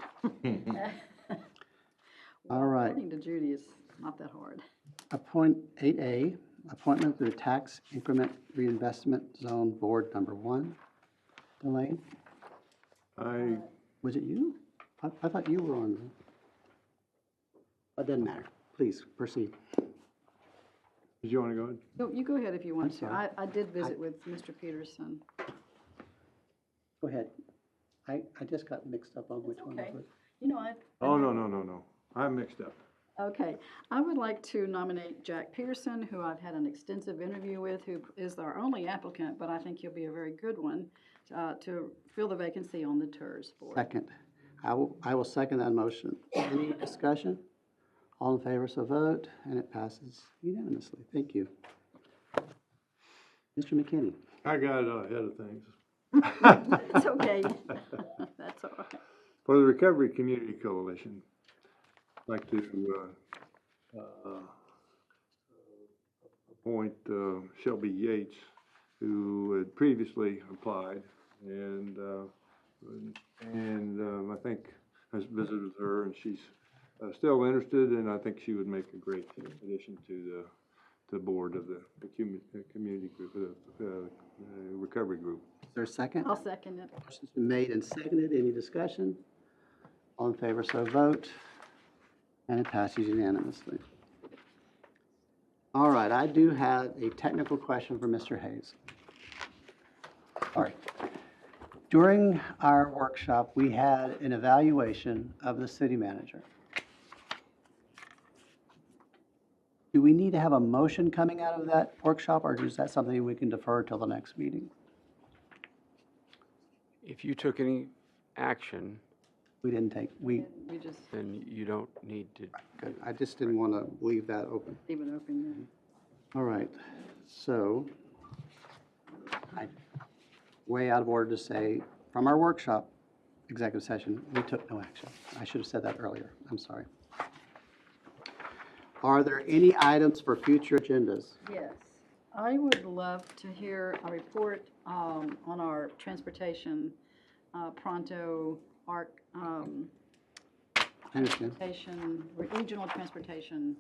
All right. According to Judy, it's not that hard. Appoint 8A, appointment to the Tax Increment Reinvestment Zone Board Number 1. Elaine, was it you? I thought you were on the, it doesn't matter. Please, proceed. Did you want to go ahead? No, you go ahead if you want to. sorry. I did visit with Mr. Peterson. Go ahead. I just got mixed up on which one Okay. it was. You know, I. Oh, no. I'm mixed up. Okay, I would like to nominate Jack Pearson, who I've had an extensive interview with, who is our only applicant, but I think he'll be a very good one, to fill the vacancy on the TERS board. Second. I will second that motion. Any discussion? All in favor, so vote, and it passes unanimously. Thank you. Mr. McKinney. I got ahead of things. It's okay. That's all right. For the Recovery Community Coalition, I'd like to appoint Shelby Yates, who had previously applied, and I think I visited with her, and she's still interested, and I think she would make a great addition to the board of the community group, the recovery group. Is there a second? I'll second it. Motion's been made and seconded. Any discussion? All in favor, so vote. And it passes unanimously. All right, I do have a technical question for Mr. Hayes. Sorry. During our workshop, we had an evaluation of the city manager. Do we need to have a motion coming out of that workshop, or is that something we can defer till the next meeting? If you took any action, We didn't take, We just then you don't need to. good. I just didn't want to leave that open. leave it open then. All right, so I, way out of order to say, from our workshop executive session, we took no action. I should have said that earlier. I'm sorry. Are there any items for future agendas? Yes, I would love to hear a report on our transportation, Pronto, ARC, I understand. transportation, regional transportation,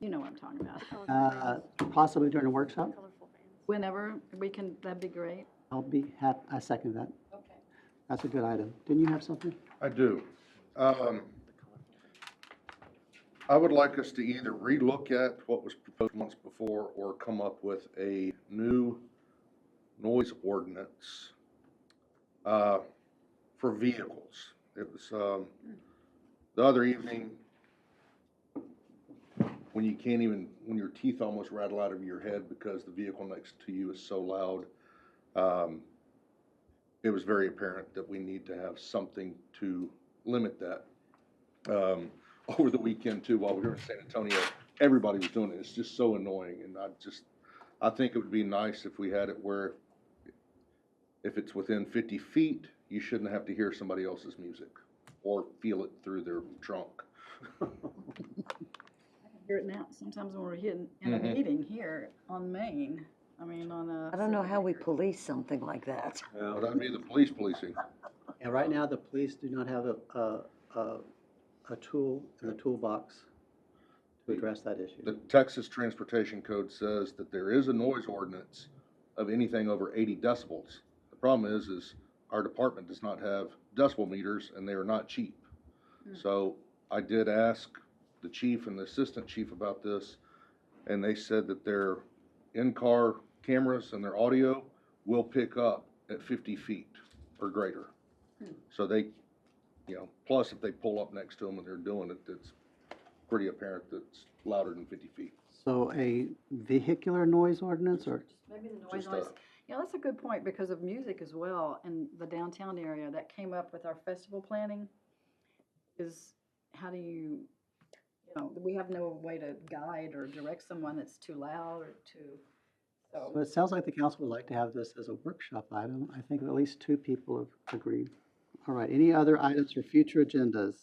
you know what I'm talking about. Possibly during a workshop? Whenever we can, that'd be great. I'll be happy, I second that. Okay. That's a good item. Didn't you have something? I do. I would like us to either relook at what was proposed months before or come up with a new noise ordinance for vehicles. It was, the other evening, when you can't even, when your teeth almost rattle out of your head because the vehicle next to you is so loud, it was very apparent that we need to have something to limit that. Over the weekend too, while we were in San Antonio, everybody was doing it. It's just so annoying, and I think it would be nice if we had it where if it's within 50 feet, you shouldn't have to hear somebody else's music or feel it through their trunk. I can hear it now. Sometimes when we're in a meeting here on Main, I mean, on a. I don't know how we police something like that. Well, that'd be the police policing. And right now, the police do not have a tool in the toolbox to address that issue. The Texas Transportation Code says that there is a noise ordinance of anything over 80 decibels. The problem is our department does not have decibel meters, and they are not cheap. So I did ask the chief and the assistant chief about this, and they said that their in-car cameras and their audio will pick up at 50 feet or greater. So they, plus if they pull up next to them and they're doing it, it's pretty apparent that it's louder than 50 feet. So a vehicular noise ordinance or? Maybe the noise Just, ordinance. That's a good point because of music as well in the downtown area that came up with our festival planning is how do you, we have no way to guide or direct someone that's too loud or too, So it sounds like the council would like to have this as a workshop item. I think at least 2 people have agreed. All right, any other items for future agendas?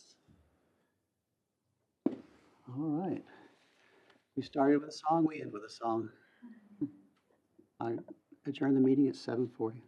All right. We started with a song, we end with a song. I adjourn the meeting at 7:40.